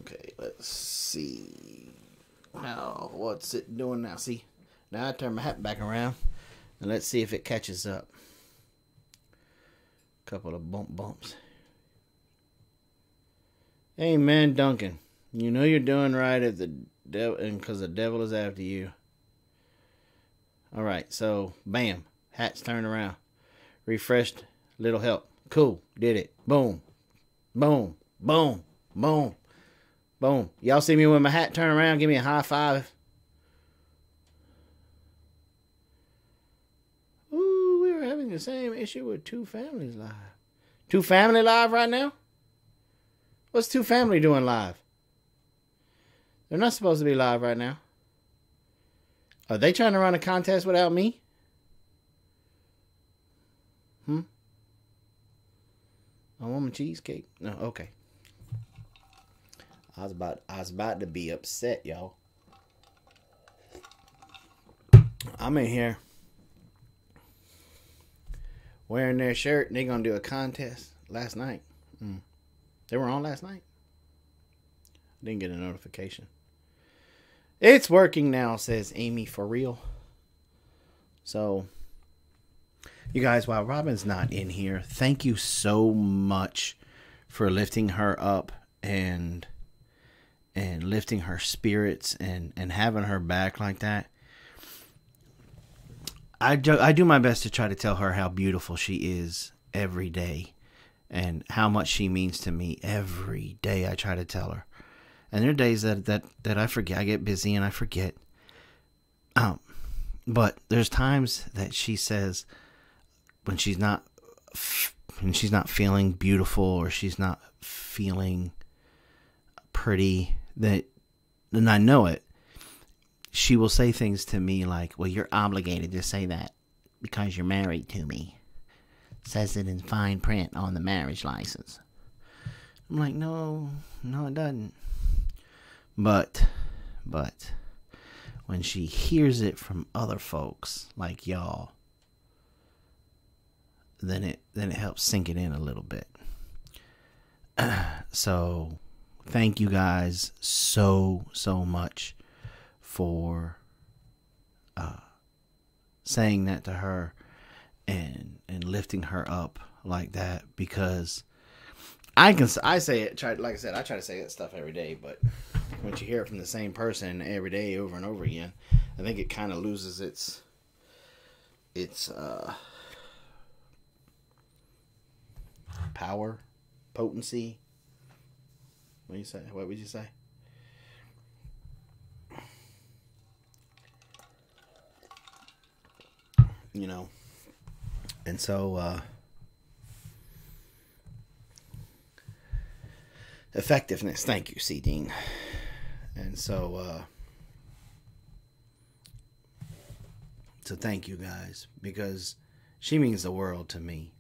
Okay, let's see. Now, what's it doing now? See, now I turn my hat back around, and let's see if it catches up. Couple of bumps. Amen, Duncan. You know you're doing right if the devil, and because the devil is after you. All right, so bam, hat's turned around, refreshed. Little help. Cool, did it. Boom, boom, boom, boom. Boom. Y'all see me with my hat turned around? Give me a high five. Ooh, we were having the same issue with Two Families Live. Two Family Live right now? What's Two Family doing live? They're not supposed to be live right now. Are they trying to run a contest without me? I want my cheesecake. No, okay. I was about to be upset, y'all. I'm in here wearing their shirt, and they're gonna do a contest last night. They were on last night. Didn't get a notification. It's working now, says Amy, for real. So, you guys, while Robyn's not in here, thank you so much for lifting her up and lifting her spirits and having her back like that. I do my best to try to tell her how beautiful she is every day and how much she means to me every day. I try to tell her. And there are days that I forget. I get busy and I forget. But there's times that she says when she's not feeling beautiful or she's not feeling pretty, then I know it. She will say things to me like, well, you're obligated to say that. because you're married to me. It says it in fine print on the marriage license. I'm like, no, it doesn't. But when she hears it from other folks like y'all, then it helps sink it in a little bit. So thank you guys so much for saying that to her and lifting her up like that, because I say it, like I said, I try to say that stuff every day, but once you hear it from the same person every day over and over again, I think it kind of loses its power, potency. What do you say? What would you say? You know, and so effectiveness. Thank you, C. Dean. And so thank you guys, because she means the world to me.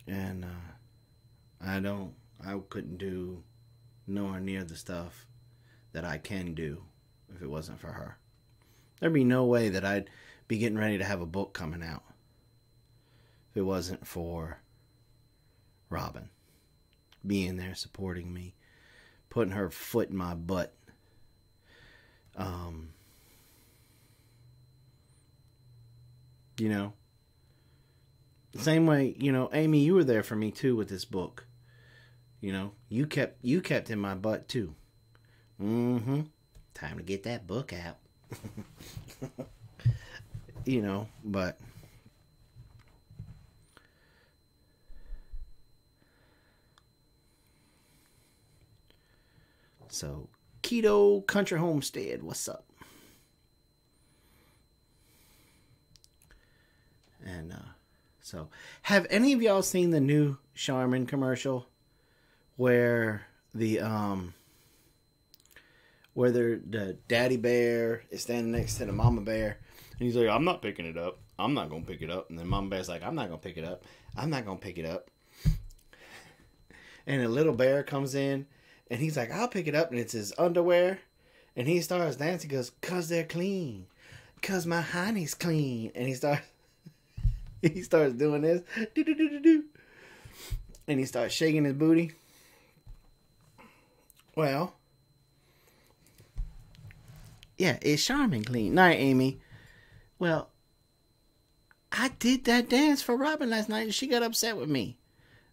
And I couldn't do nowhere near the stuff that I can do if it wasn't for her. There'd be no way that I'd be getting ready to have a book coming out if it wasn't for Robyn being there, supporting me, putting her foot in my butt. You know, the same way, you know, Amy, you were there for me too with this book. You know, you kept in my butt too. Time to get that book out. You know, but so Keto Country Homestead, what's up? And so have any of y'all seen the new Charmin commercial where the daddy bear is standing next to the mama bear, and he's like, I'm not picking it up. I'm not going to pick it up. And then mama bear's like, I'm not going to pick it up. I'm not going to pick it up. And a little bear comes in, and he's like, I'll pick it up. And it's his underwear. And he starts dancing. He goes, 'cause they're clean. 'Cause my honey's clean. And he starts doing this. Do-do-do-do-do. And he starts shaking his booty. Well, yeah, it's Charmin clean. Night, Amy. Well, I did that dance for Robyn last night, and she got upset with me.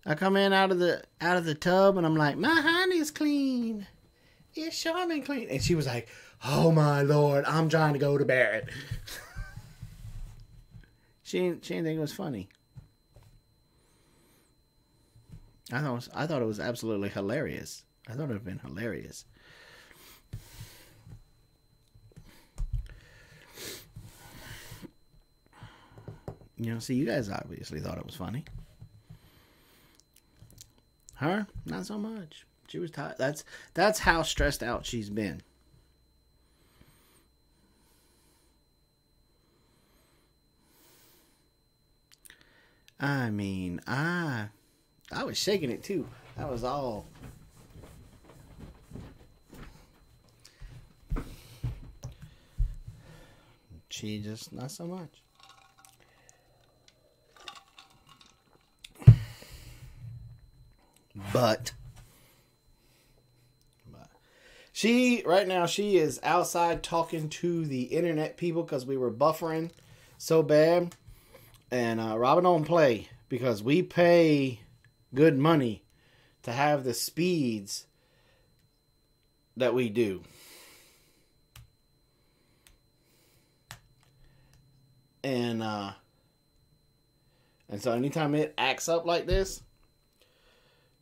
I come in out of the tub, and I'm like, my honey's clean. It's Charmin clean. And she was like, oh my Lord, I'm trying to go to bed. She didn't think it was funny. I thought it was absolutely hilarious. I thought it would have been hilarious. You know, see, you guys obviously thought it was funny. Her, not so much. She was tired. That's how stressed out she's been. I mean, I was shaking it too. That was all. She just not so much. But she right now she is outside talking to the internet people because we were buffering so bad. And Robyn don't play because we pay good money to have the speeds that we do. And so anytime it acts up like this,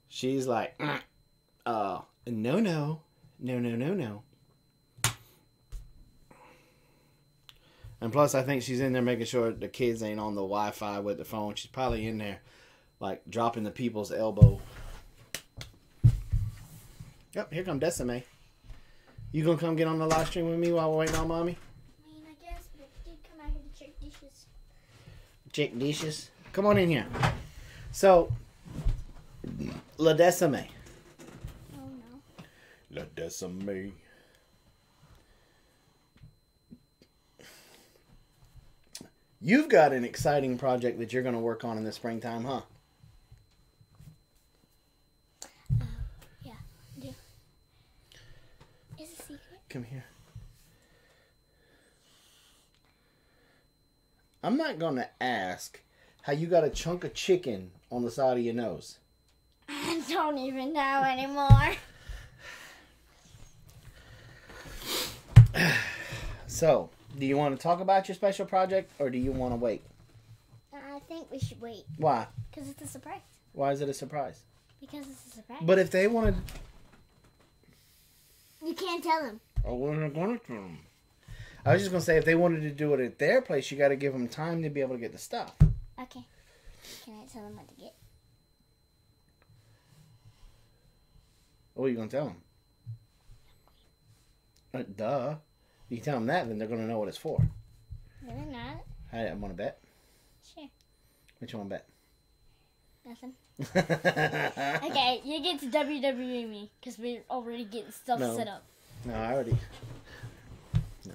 she's like, no. And plus, I think she's in there making sure the kids ain't on the Wi-Fi with the phone. She's probably in there, like, dropping the people's elbow. Yep, here come Decime. You gonna come get on the live stream with me while we're waiting on Mommy? I mean, I guess, but it did Chick dishes. Chick dishes. Come on in here. So, La Decime. Oh no. La Decime. You've got an exciting project that you're going to work on in the springtime, huh? Yeah. Yeah. It's a secret. Come here. I'm not going to ask how you got a chunk of chicken on the side of your nose. I don't even know anymore. So, do you want to talk about your special project or do you want to wait? I think we should wait. Why? Because it's a surprise. Why is it a surprise? Because it's a surprise. But if they wanted... You can't tell them. Oh, we're not going to tell them. I was just going to say, if they wanted to do it at their place, you got to give them time to be able to get the stuff. Okay. Can I tell them what to get? What are you going to tell them? Duh. You tell them that, then they're going to know what it's for. No, they're not. I want to bet. Sure. What you want to bet? Nothing. Okay, you get to WWE me because we're already getting stuff No. set up. No, I already... No.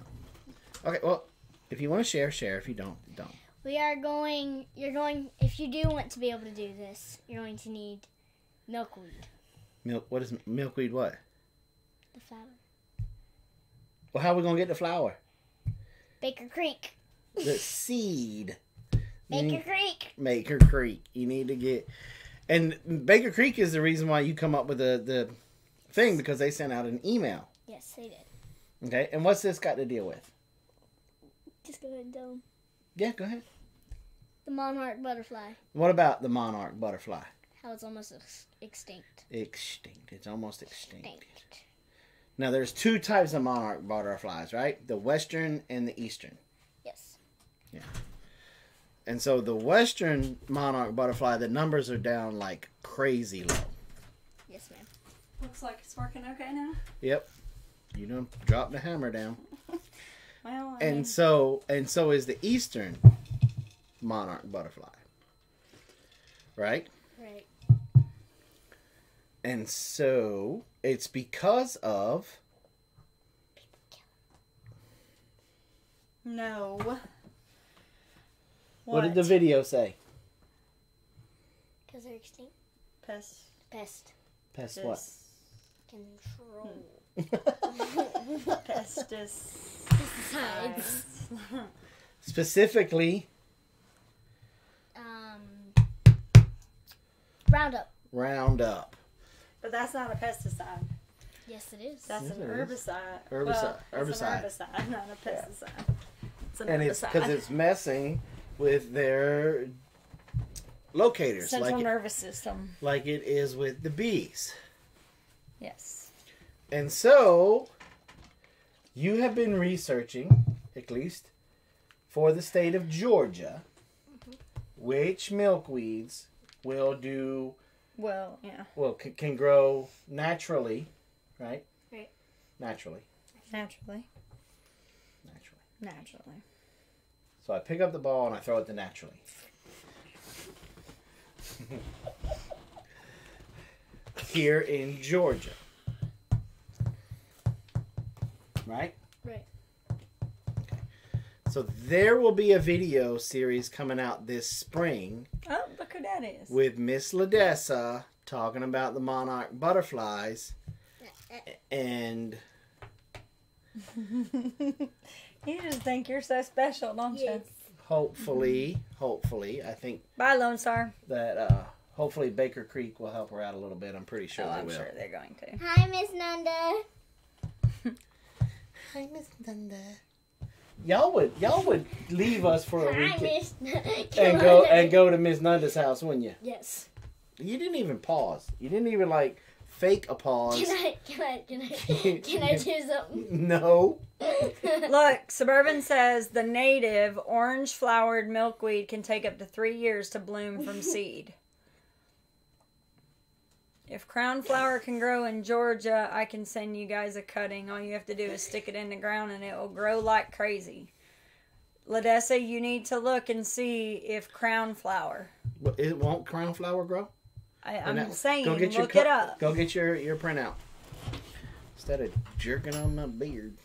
Okay, well, if you want to share, share. If you don't, don't. We are going, if you do want to be able to do this, you're going to need milkweed, What is milkweed what? the flour. Well, how are we going to get the flour? Baker Creek. The seed. Baker Creek. Baker Creek. You need to get... And Baker Creek is the reason why you come up with the thing, because they sent out an email. Yes, they did. Okay, and what's this got to deal with? Just go ahead and tell them. Yeah, go ahead. The monarch butterfly. What about the monarch butterfly? How it's almost extinct. Extinct. It's almost extinct. Extinct. Now, there's two types of monarch butterflies, right? The western and the eastern. Yes. Yeah. And so the western monarch butterfly, the numbers are down like crazy low. Yes, ma'am. Looks like it's working okay now. Yep. You done dropped the hammer down. Well, I And mean, so is the eastern monarch butterfly. Right? Right. And so it's because of... no. What did the video say? Because they're extinct. Pest? Pest. Pest what? Control. Pesticides. Pesticides. Specifically, Roundup. Roundup. But that's not a pesticide. Yes, it is. That's Yes, an it is. herbicide. Herbicide. Well, Herbicide. It's an herbicide, not a pesticide. It's an And it's herbicide. because it's messing with their locators. Central nervous system. Like it is with the bees. Yes. And so, you have been researching, at least, for the state of Georgia, which milkweeds will do, Well, yeah. well, can grow naturally, right? Right. Naturally. Naturally. Naturally. Naturally. So I pick up the ball and I throw it to naturally. Here in Georgia. Right? Right. So there will be a video series coming out this spring Oh, look who that is. with Miss Ladessa talking about the monarch butterflies and You just think you're so special, don't Yes. you? hopefully, I think Bye, Lone Star. that hopefully Baker Creek will help her out a little bit. I'm pretty sure Oh, they I'm will. sure they're going to. Hi, Miss Nanda. Hi, Miss Thunder. Y'all would leave us for a Hi, week Miss. and go to Miss Nanda's house, wouldn't you? Yes. You didn't even pause. You didn't even like fake a pause. Can I do something? No. Look, Suburban says the native orange flowered milkweed can take up to 3 years to bloom from seed. If crown flower can grow in Georgia, I can send you guys a cutting. All you have to do is stick it in the ground and it will grow like crazy. Ladessa, you need to look and see if crown flower. It won't crown flower grow? I'm saying, go get look it up. Go get your printout. Instead of jerking on my beard.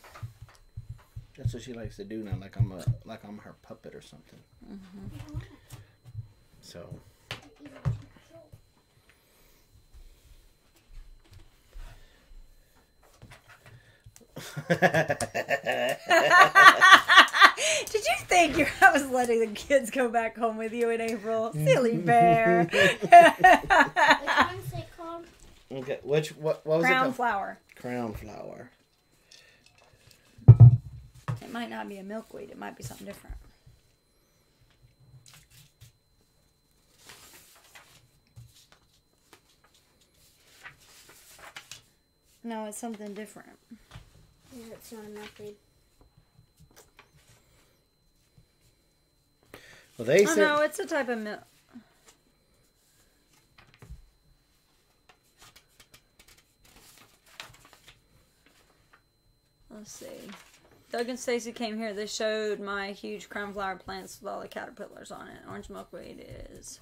That's what she likes to do now, like I'm her puppet or something. Mm-hmm. So. Did you think I was letting the kids go back home with you in April? Silly bear. What's it called? Okay, what was it called? Crown flower. Crown flower. It might not be a milkweed. It might be something different. No, it's something different. Yeah, it's not a milkweed. Well, they said. No, it's a type of milk. Let's see. Doug and Stacy came here. They showed my huge crown flower plants with all the caterpillars on it. Orange milkweed is.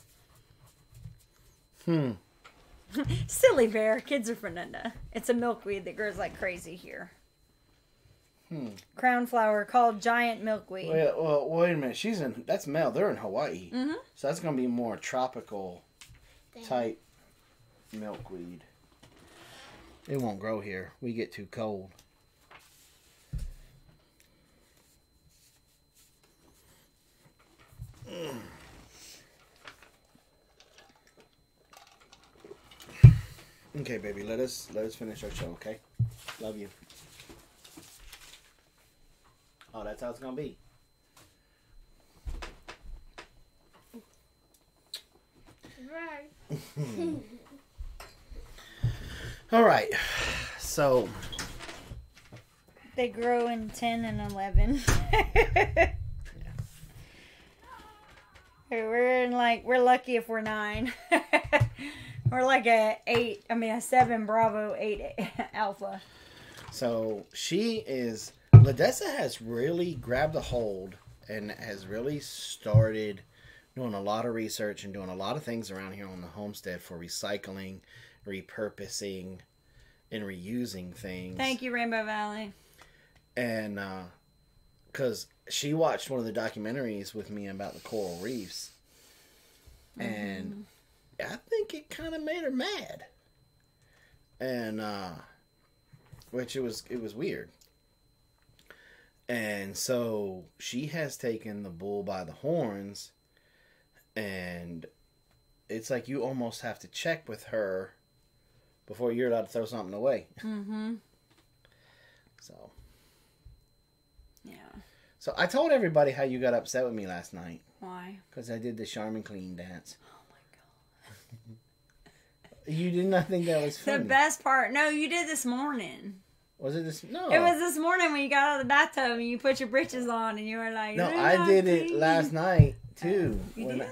Silly bear. Kids are Fernanda. It's a milkweed that grows like crazy here. Crown flower called giant milkweed. Well, wait a minute. That's Mel. They're in Hawaii. Mm-hmm. So that's going to be more tropical type milkweed. It won't grow here. We get too cold. Okay, baby. Let us finish our show, okay? Love you. Oh, that's how it's gonna be. Right. All right. So they grow in 10 and 11. We're lucky if we're 9. We're like a 7 Bravo, 8 Alpha. So Ladessa has really grabbed a hold and has really started doing a lot of research and doing a lot of things around here on the homestead for recycling, repurposing, and reusing things. Thank you, Rainbow Valley. And because she watched one of the documentaries with me about the coral reefs, and I think it kind of made her mad, and which it was weird. And so she has taken the bull by the horns, and it's like you almost have to check with her before you're allowed to throw something away. Mm-hmm. So. Yeah. So I told everybody how you got upset with me last night. Why? Because I did the Charmin Clean dance. Oh my god. You did not think that was funny. The best part. No, you did this morning. Was it this? No. It was this morning when you got out of the bathtub and you put your britches on and you were like, no, I did it last night too. You did?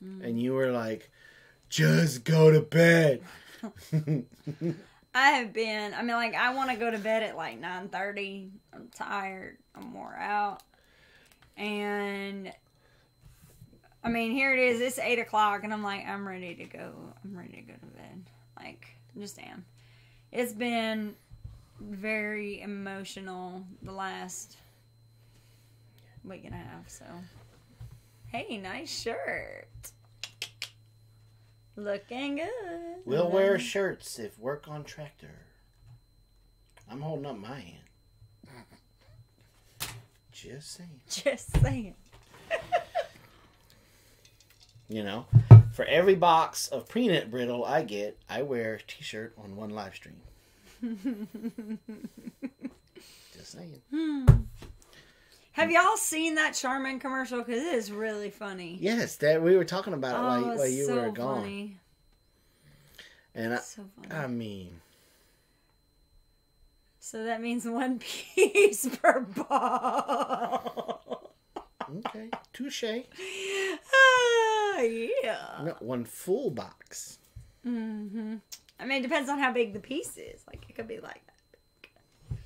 And you were like, just go to bed. I have been, I want to go to bed at like 9:30. I'm tired. I'm wore out. And, here it is. It's 8 o'clock and I'm like, I'm ready to go. I'm ready to go to bed. Just am. It's been very emotional the last week and a half, so. Hey, nice shirt. Looking good. We'll wear shirts if work on tractor. I'm holding up my hand. Just saying. Just saying. For every box of peanut brittle I get, I wear a t-shirt on one live stream. Just saying. Have y'all seen that Charmin commercial? Because it is really funny. Yes, that we were talking about it while you were gone. Funny. And so funny. So that means one piece per ball. Okay, touche. Yeah. No, one full box. Mm-hmm. It depends on how big the piece is. It could be like that big.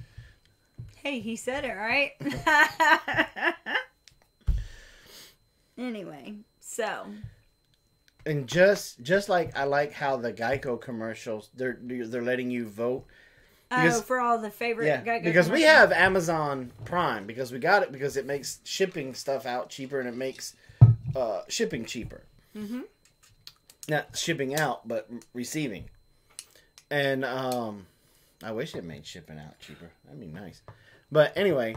Hey, he said it, right? Anyway, so. And just like I like how the Geico commercials, they're letting you vote. Because, for all the favorite Geico because we commercials. have Amazon Prime because we got it because it makes shipping stuff out cheaper and it makes shipping cheaper. Mm-hmm. Not shipping out, but receiving. And I wish it made shipping out cheaper. That'd be nice. But anyway,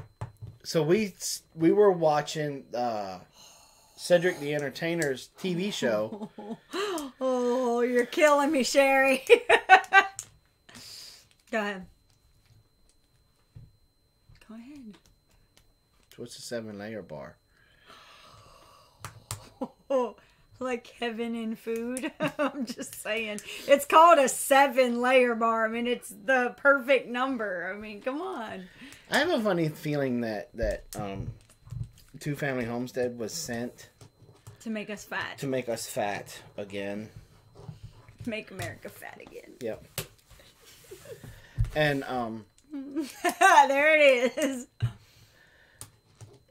so we were watching Cedric the Entertainer's TV show. Oh, you're killing me, Sherry. Go ahead. Go ahead. What's the 7-layer bar? Like heaven in food. I'm just saying. It's called a 7-layer bar. I mean, it's the perfect number. I mean, come on. I have a funny feeling that Two Family Homestead was sent to make us fat. To make us fat again. Make America fat again. Yep. And there it is.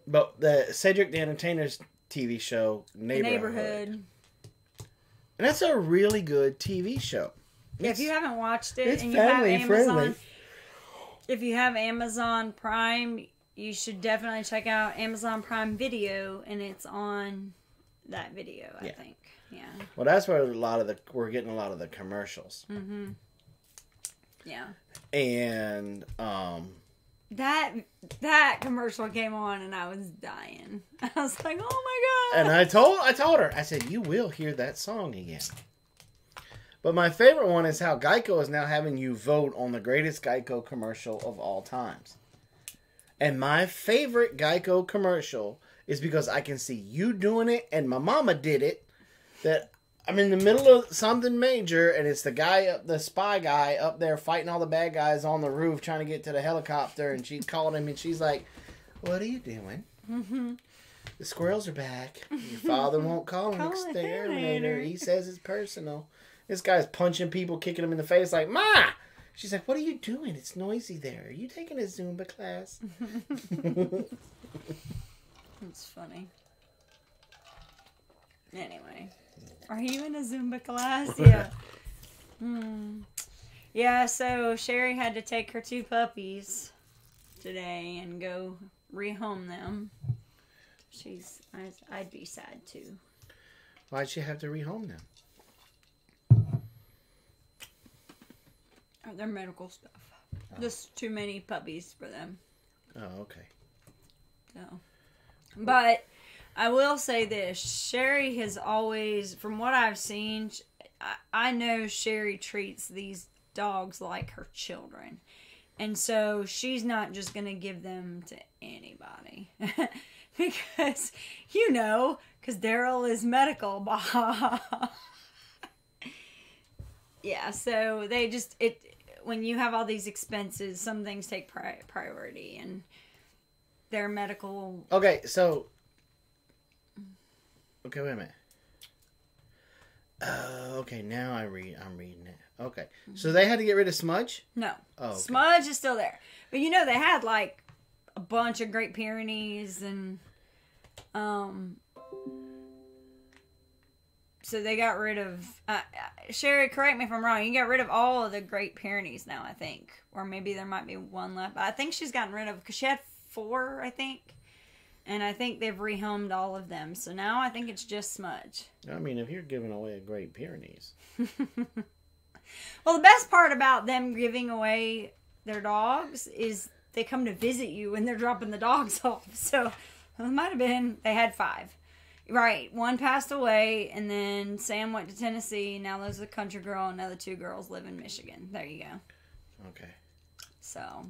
But the Cedric the Entertainer's TV show, Neighborhood. And that's a really good TV show. Yeah, if you haven't watched it it's and you have family Amazon, friendly. If you have Amazon Prime, you should definitely check out Amazon Prime Video, and it's on that video, I think. Yeah. Well, that's where we're getting a lot of the commercials. Mm-hmm. Yeah. And that commercial came on and I was dying. I was like, oh my God. And I told her, I said, you will hear that song again. But my favorite one is how Geico is now having you vote on the greatest Geico commercial of all times. And my favorite Geico commercial is because I can see you doing it and my mama did it. That I'm in the middle of something major and it's the spy guy up there fighting all the bad guys on the roof trying to get to the helicopter, and she called him and she's like, what are you doing? Mm-hmm. The squirrels are back. Your father won't call an exterminator. He says it's personal. This guy's punching people, kicking them in the face like, Ma! She's like, what are you doing? It's noisy there. Are you taking a Zumba class? That's funny. Anyway. Are you in a Zumba class? Yeah. Yeah, so Sherry had to take her 2 puppies today and go rehome them. I'd be sad too. Why'd she have to rehome them? Their medical stuff. Oh. Just too many puppies for them. Oh, okay. So, but I will say this. Sherry has always, from what I've seen, I know Sherry treats these dogs like her children. And so she's not just going to give them to anybody. Because, because Daryl is medical. Yeah, so they just, when you have all these expenses, some things take priority, and their medical. Okay, so. Okay, wait a minute. Okay, now I'm reading it. Okay, so they had to get rid of Smudge? No. Oh, okay. Smudge is still there. But they had like a bunch of Great Pyrenees and so they got rid of Sherry, correct me if I'm wrong, you got rid of all of the Great Pyrenees now, I think. Or maybe there might be one left. I think she's gotten rid of, because she had 4, I think. And I think they've rehomed all of them. So now I think it's just Smudge. I mean, if you're giving away a Great Pyrenees. Well, the best part about them giving away their dogs is they come to visit you when they're dropping the dogs off. So it might have been, they had 5. Right, 1 passed away, and then Sam went to Tennessee. Now there's a country girl, and the other 2 girls live in Michigan. There you go. Okay. So.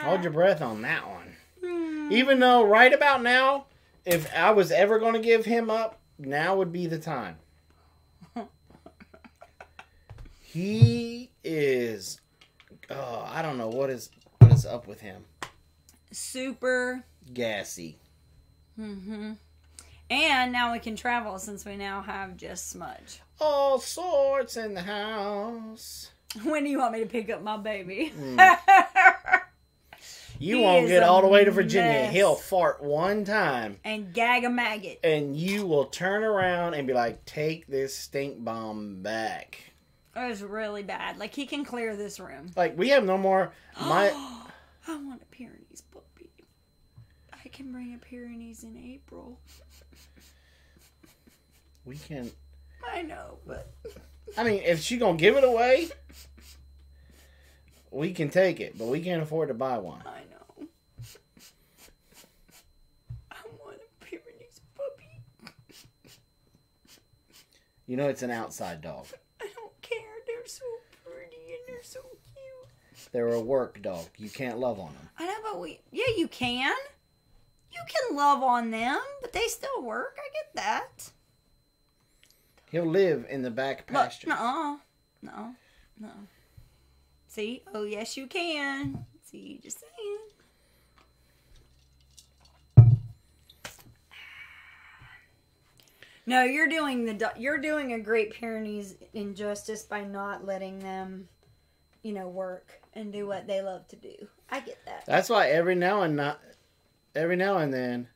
Hold your breath on that one. Even though right about now, if I was ever going to give him up, now would be the time. He is, I don't know what is up with him. Super gassy. Mm-hmm. And now we can travel since we now have just Smudge. All sorts in the house. When do you want me to pick up my baby? You He won't is get a all the way to Virginia. mess. He'll fart one time. And gag a maggot. And you will turn around and be like, take this stink bomb back. It was really bad. Like, he can clear this room. Like, we have no more... I want a Pyrenees puppy. I can bring a Pyrenees in April. We can... I know, but... I mean, if she gonna give it away, we can take it. But we can't afford to buy one. I know. I want a Pyrenees puppy. You know it's an outside dog. I don't care. They're so pretty and they're so cute. They're a work dog. You can't love on them. I know, but yeah, you can. You can love on them, but they still work. I get that. He'll live in the back pasture. No. See? Oh, yes, you can. See, just saying. No, you're doing a great Pyrenees injustice by not letting them, work and do what they love to do. I get that. That's why every now and then,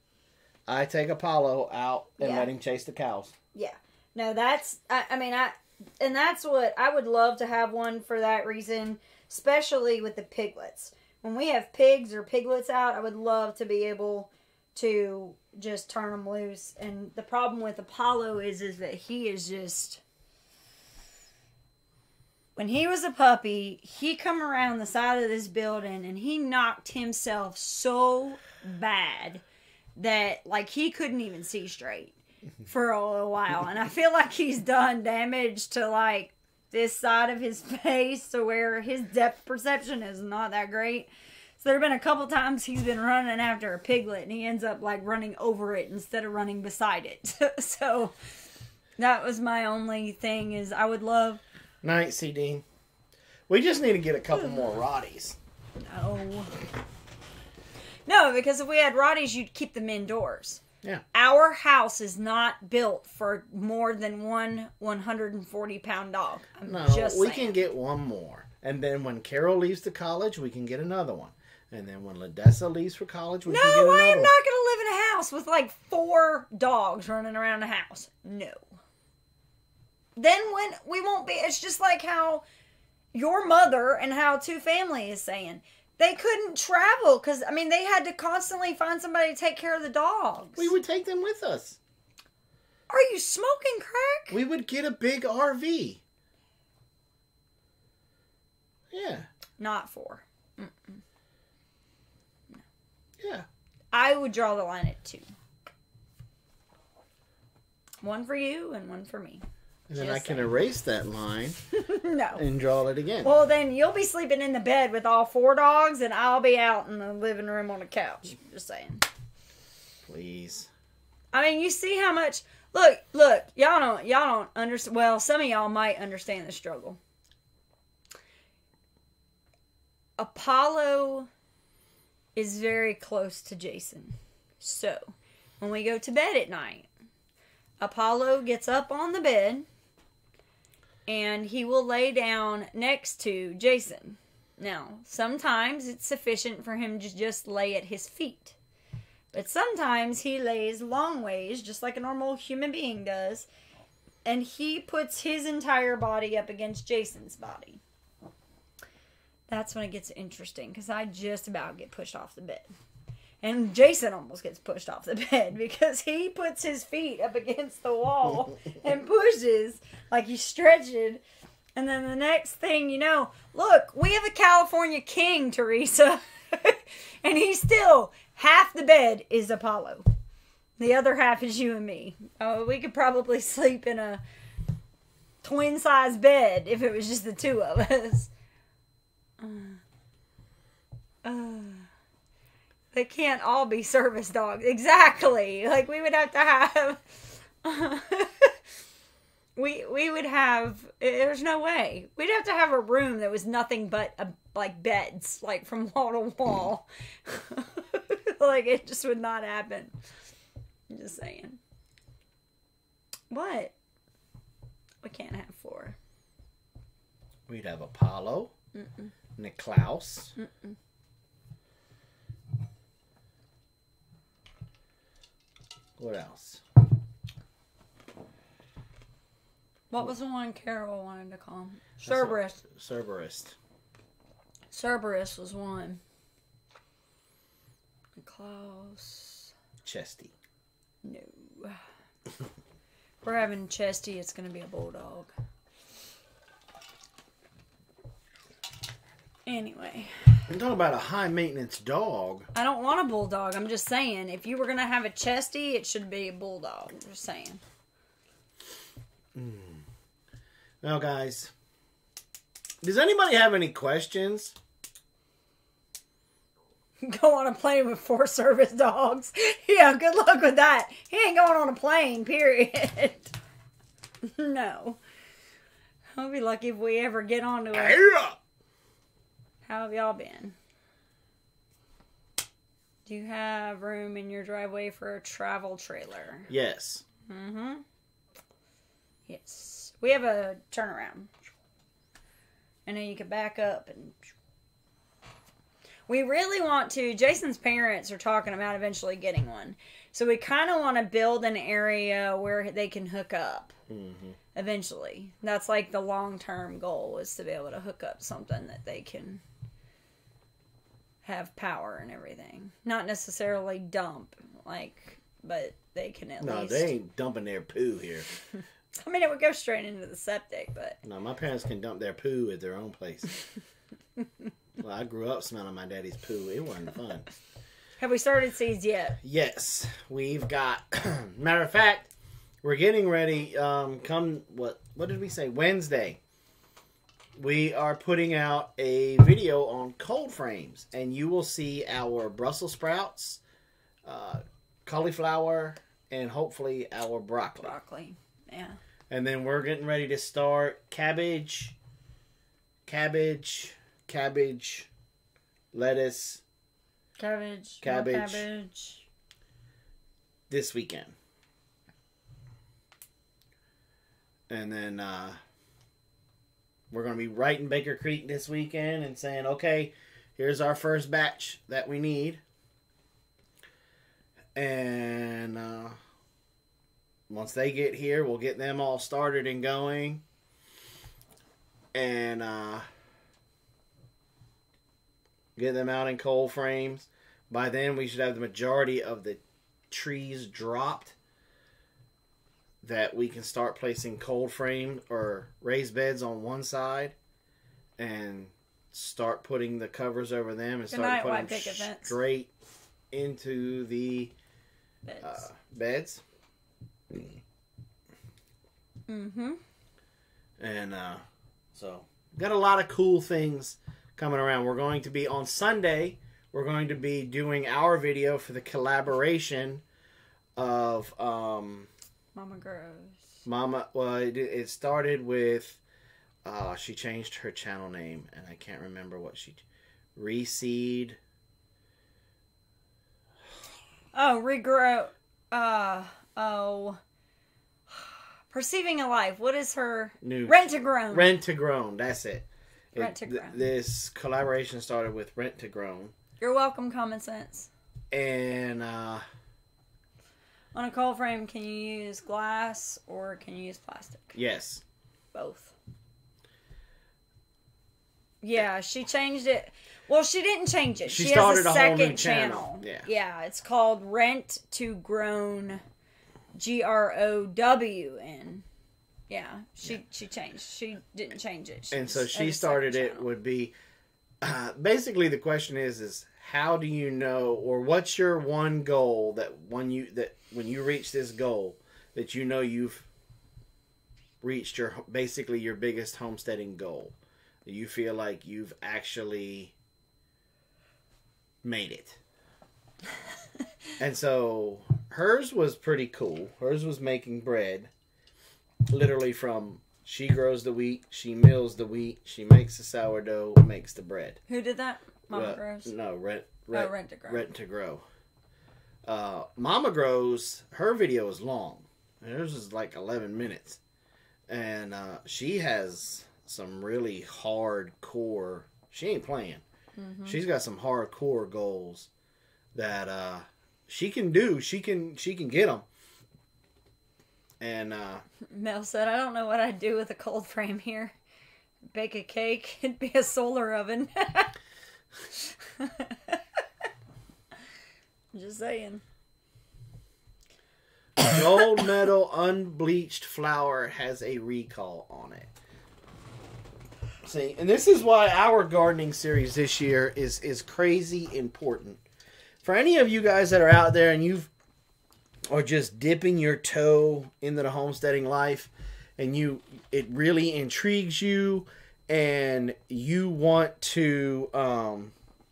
I take Apollo out and let him chase the cows. Yeah. No, that's and that's what I would love to have one for that reason, especially with the piglets. When we have pigs or piglets out, I would love to be able to just turn them loose. And the problem with Apollo is that he is just... When he was a puppy, he come around the side of this building and he knocked himself so bad that, like, he couldn't even see straight for a while. And I feel like he's done damage to, like, this side of his face to where his depth perception is not that great. So there have been a couple times he's been running after a piglet and he ends up, like, running over it instead of running beside it. So that was my only thing is I would love... Night, CD. We just need to get a couple more Rotties. No, because if we had Rotties, you'd keep them indoors. Yeah. Our house is not built for more than one 140-pound dog. We can get one more. And then when Carol leaves to college, we can get another one. And then when Ladessa leaves for college, we can get another one. No, I am not going to live in a house with like 4 dogs running around the house. No. Then when we won't be, it's just like how your mother and how Two Family is saying. They couldn't travel because, they had to constantly find somebody to take care of the dogs. We would take them with us. Are you smoking crack? We would get a big RV. Yeah. Not 4. Mm-mm. No. Yeah. I would draw the line at 2. 1 for you and 1 for me. And then I can erase that line. No. And draw it again. Well, then you'll be sleeping in the bed with all 4 dogs, and I'll be out in the living room on the couch. Just saying. Please. You see how much... Look, y'all don't understand... Well, some of y'all might understand the struggle. Apollo is very close to Jason. So, when we go to bed at night, Apollo gets up on the bed... and he will lay down next to Jason. Now, sometimes it's sufficient for him to just lay at his feet. But sometimes he lays long ways, just like a normal human being does. And he puts his entire body up against Jason's body. That's when it gets interesting, because I just about get pushed off the bed. And Jason almost gets pushed off the bed because he puts his feet up against the wall and pushes like he's stretching. And then the next thing you know, look, we have a California king, Teresa. And he's still, half the bed is Apollo. The other half is you and me. Oh, we could probably sleep in a twin-size bed if it was just the 2 of us. They can't all be service dogs. Exactly. Like, we would have to have... we would have... There's no way. We'd have to have a room that was nothing but, beds. Like, from wall to wall. Like, it just would not happen. I'm just saying. What? We can't have 4. We'd have Apollo. Mm-mm. Niklaus. Mm-mm. What else? What was the one Carol wanted to call him? Cerberus. Cerberus. Cerberus was one. Klaus. Chesty. No. If we're having Chesty, it's going to be a bulldog. Anyway. I'm talking about a high maintenance dog. I don't want a bulldog. I'm just saying, if you were going to have a Chesty, it should be a bulldog. I'm just saying. Well, guys, does anybody have any questions? Go on a plane with 4 service dogs. Yeah, good luck with that. He ain't going on a plane, period. No. I'll be lucky if we ever get onto it. How have y'all been? Do you have room in your driveway for a travel trailer? Yes. Mm-hmm. Yes. We have a turnaround. And then you can back up and... We really want to... Jason's parents are talking about eventually getting one. So we kind of want to build an area where they can hook up. Mm-hmm. Eventually. That's like the long-term goal, is to be able to hook up something that they can have power and everything. Not necessarily dump, but they can at least... No, they ain't dumping their poo here. I mean, it would go straight into the septic, but... No, my parents can dump their poo at their own place. Well, I grew up smelling my daddy's poo. It wasn't fun. Have we started seeds yet? Yes, we've got... Matter of fact, we're getting ready. What did we say? Wednesday. We are putting out a video on cold frames, and you will see our Brussels sprouts, cauliflower, and hopefully our broccoli. Broccoli, yeah. And then we're getting ready to start cabbage, lettuce, cabbage this weekend. And then we're going to be writing Baker Creek this weekend and saying, okay, here's our first batch that we need. And once they get here, we'll get them all started and going. And get them out in cold frames. By then, we should have the majority of the trees dropped, that we can start placing cold frame or raised beds on one side and start putting the covers over them and start putting them straight into the beds. Mm-hmm. And so got a lot of cool things coming around. We're going to be on Sunday. We're going to be doing our video for the collaboration of Mama Grows. Well, it started with she changed her channel name, and I can't remember what she... Reseed. Oh, regrow. Perceiving a Life. What is her... Rent to Grown. Rent to Grown, that's it. Rent to Grown. This collaboration started with Rent to Grown. You're welcome, Common Sense. And on a cold frame, can you use glass or can you use plastic? Yes. Both. Yeah, she changed it. Well, she didn't change it. She started has a second whole new channel. Yeah, it's called Rent to Grown, GROWN. Yeah, she changed. She didn't change it. So she started it would be basically the question is how do you know, or what's your one goal that when you reach this goal that you know you've reached your biggest homesteading goal? You feel like you've actually made it. And so hers was pretty cool. Hers was making bread. Literally from she grows the wheat, she mills the wheat, she makes the sourdough, makes the bread. Who did that? Mama Grows? No, Rent to Grow. Rent to Grow. Mama Grows, her video is long. Hers is like 11 minutes. And she has some really hardcore. She ain't playing. Mm-hmm. She's got some hardcore goals that she can do. She can get them. And Mel said, "I don't know what I'd do with a cold frame here. Bake a cake. It'd be a solar oven." Just saying. Gold medal unbleached flour has a recall on it. See, and this is why our gardening series this year is crazy important. For any of you guys that are out there and you are just dipping your toe into the homesteading life, and it really intrigues you, and you want to,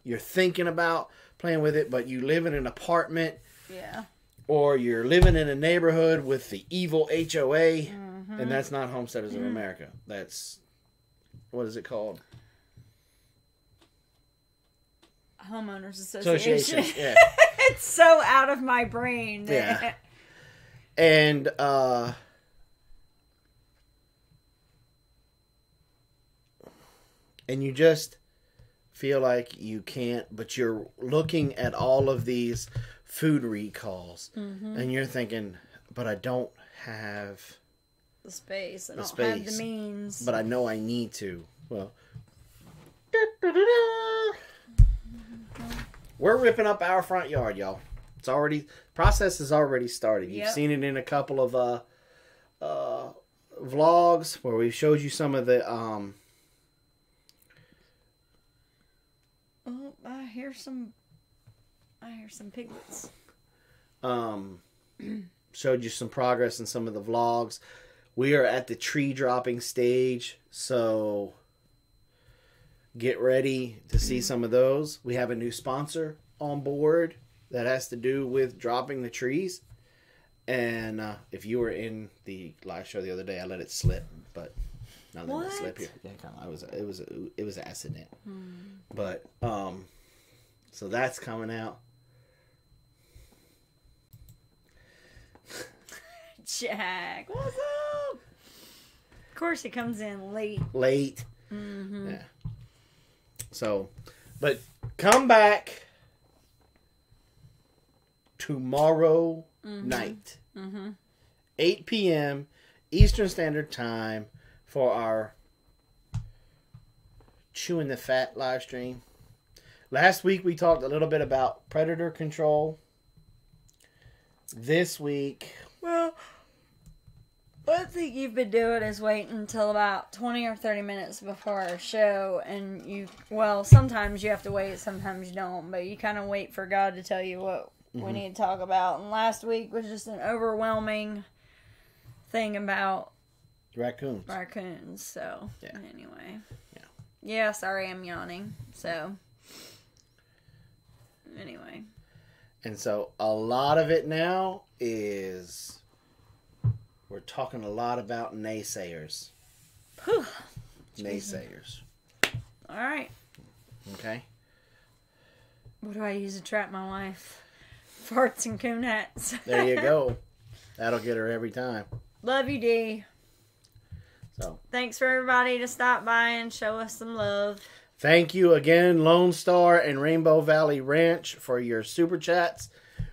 you're thinking about playing with it, but you live in an apartment. Yeah. Or you're living in a neighborhood with the evil HOA, and that's not Homesteaders of America. That's, what is it called? Homeowners Association. Yeah. It's so out of my brain. Yeah. And, and you just feel like you can't, but you're looking at all of these food recalls, and you're thinking, but I don't have the space. I don't have the means. But I know I need to. Well, we're ripping up our front yard, y'all. Process has already started. You've seen it in a couple of vlogs where we showed you some of the Oh, I hear some piglets. Showed you some progress in some of the vlogs. We are at the tree dropping stage, so get ready to see some of those. We have a new sponsor on board that has to do with dropping the trees. And if you were in the live show the other day, I let it slip, but not letting it slip here. Yeah, kind of. It was an accident. But so that's coming out. Jack, what's up? Of course, he comes in late. Yeah. So, but come back tomorrow night, 8 p.m. Eastern Standard Time for our Chewing the Fat live stream. Last week we talked a little bit about predator control. This week, well, one thing you've been doing is waiting until about 20 or 30 minutes before our show, and sometimes you have to wait, sometimes you don't, but you kind of wait for God to tell you what we need to talk about. And last week was just an overwhelming thing about raccoons. So anyway, yeah, sorry I'm yawning. So anyway, and so a lot of it now is we're talking a lot about naysayers. Whew. Naysayers. All right. Okay. What do I use to trap my wife? Farts and coon hats. There you go. That'll get her every time. Love you, D. So thanks for everybody to stop by and show us some love. Thank you again, Lone Star and Rainbow Valley Ranch, for your super chats.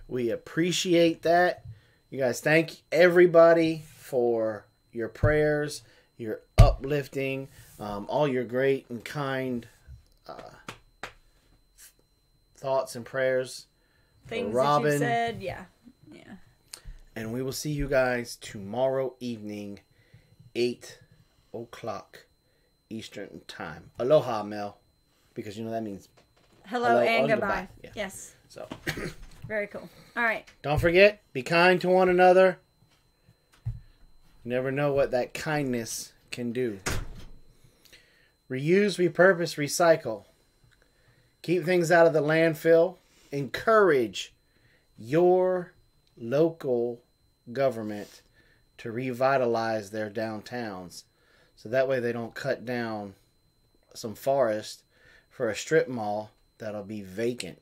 We appreciate that. You guys, thank everybody for your prayers, your uplifting, all your great and kind thoughts and prayers. Things Robyn, that you said, yeah. And we will see you guys tomorrow evening, 8 o'clock Eastern Time. Aloha, Mel, because you know that means hello and goodbye. Yeah. Yes. So very cool. All right. Don't forget, be kind to one another. You never know what that kindness can do. Reuse, repurpose, recycle. Keep things out of the landfill. Encourage your local government to revitalize their downtowns, so that way they don't cut down some forest for a strip mall that'll be vacant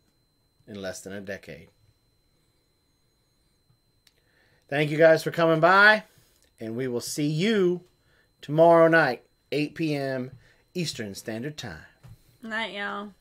in less than a decade. Thank you guys for coming by, and we will see you tomorrow night, 8 p.m. Eastern Standard Time. Night, y'all.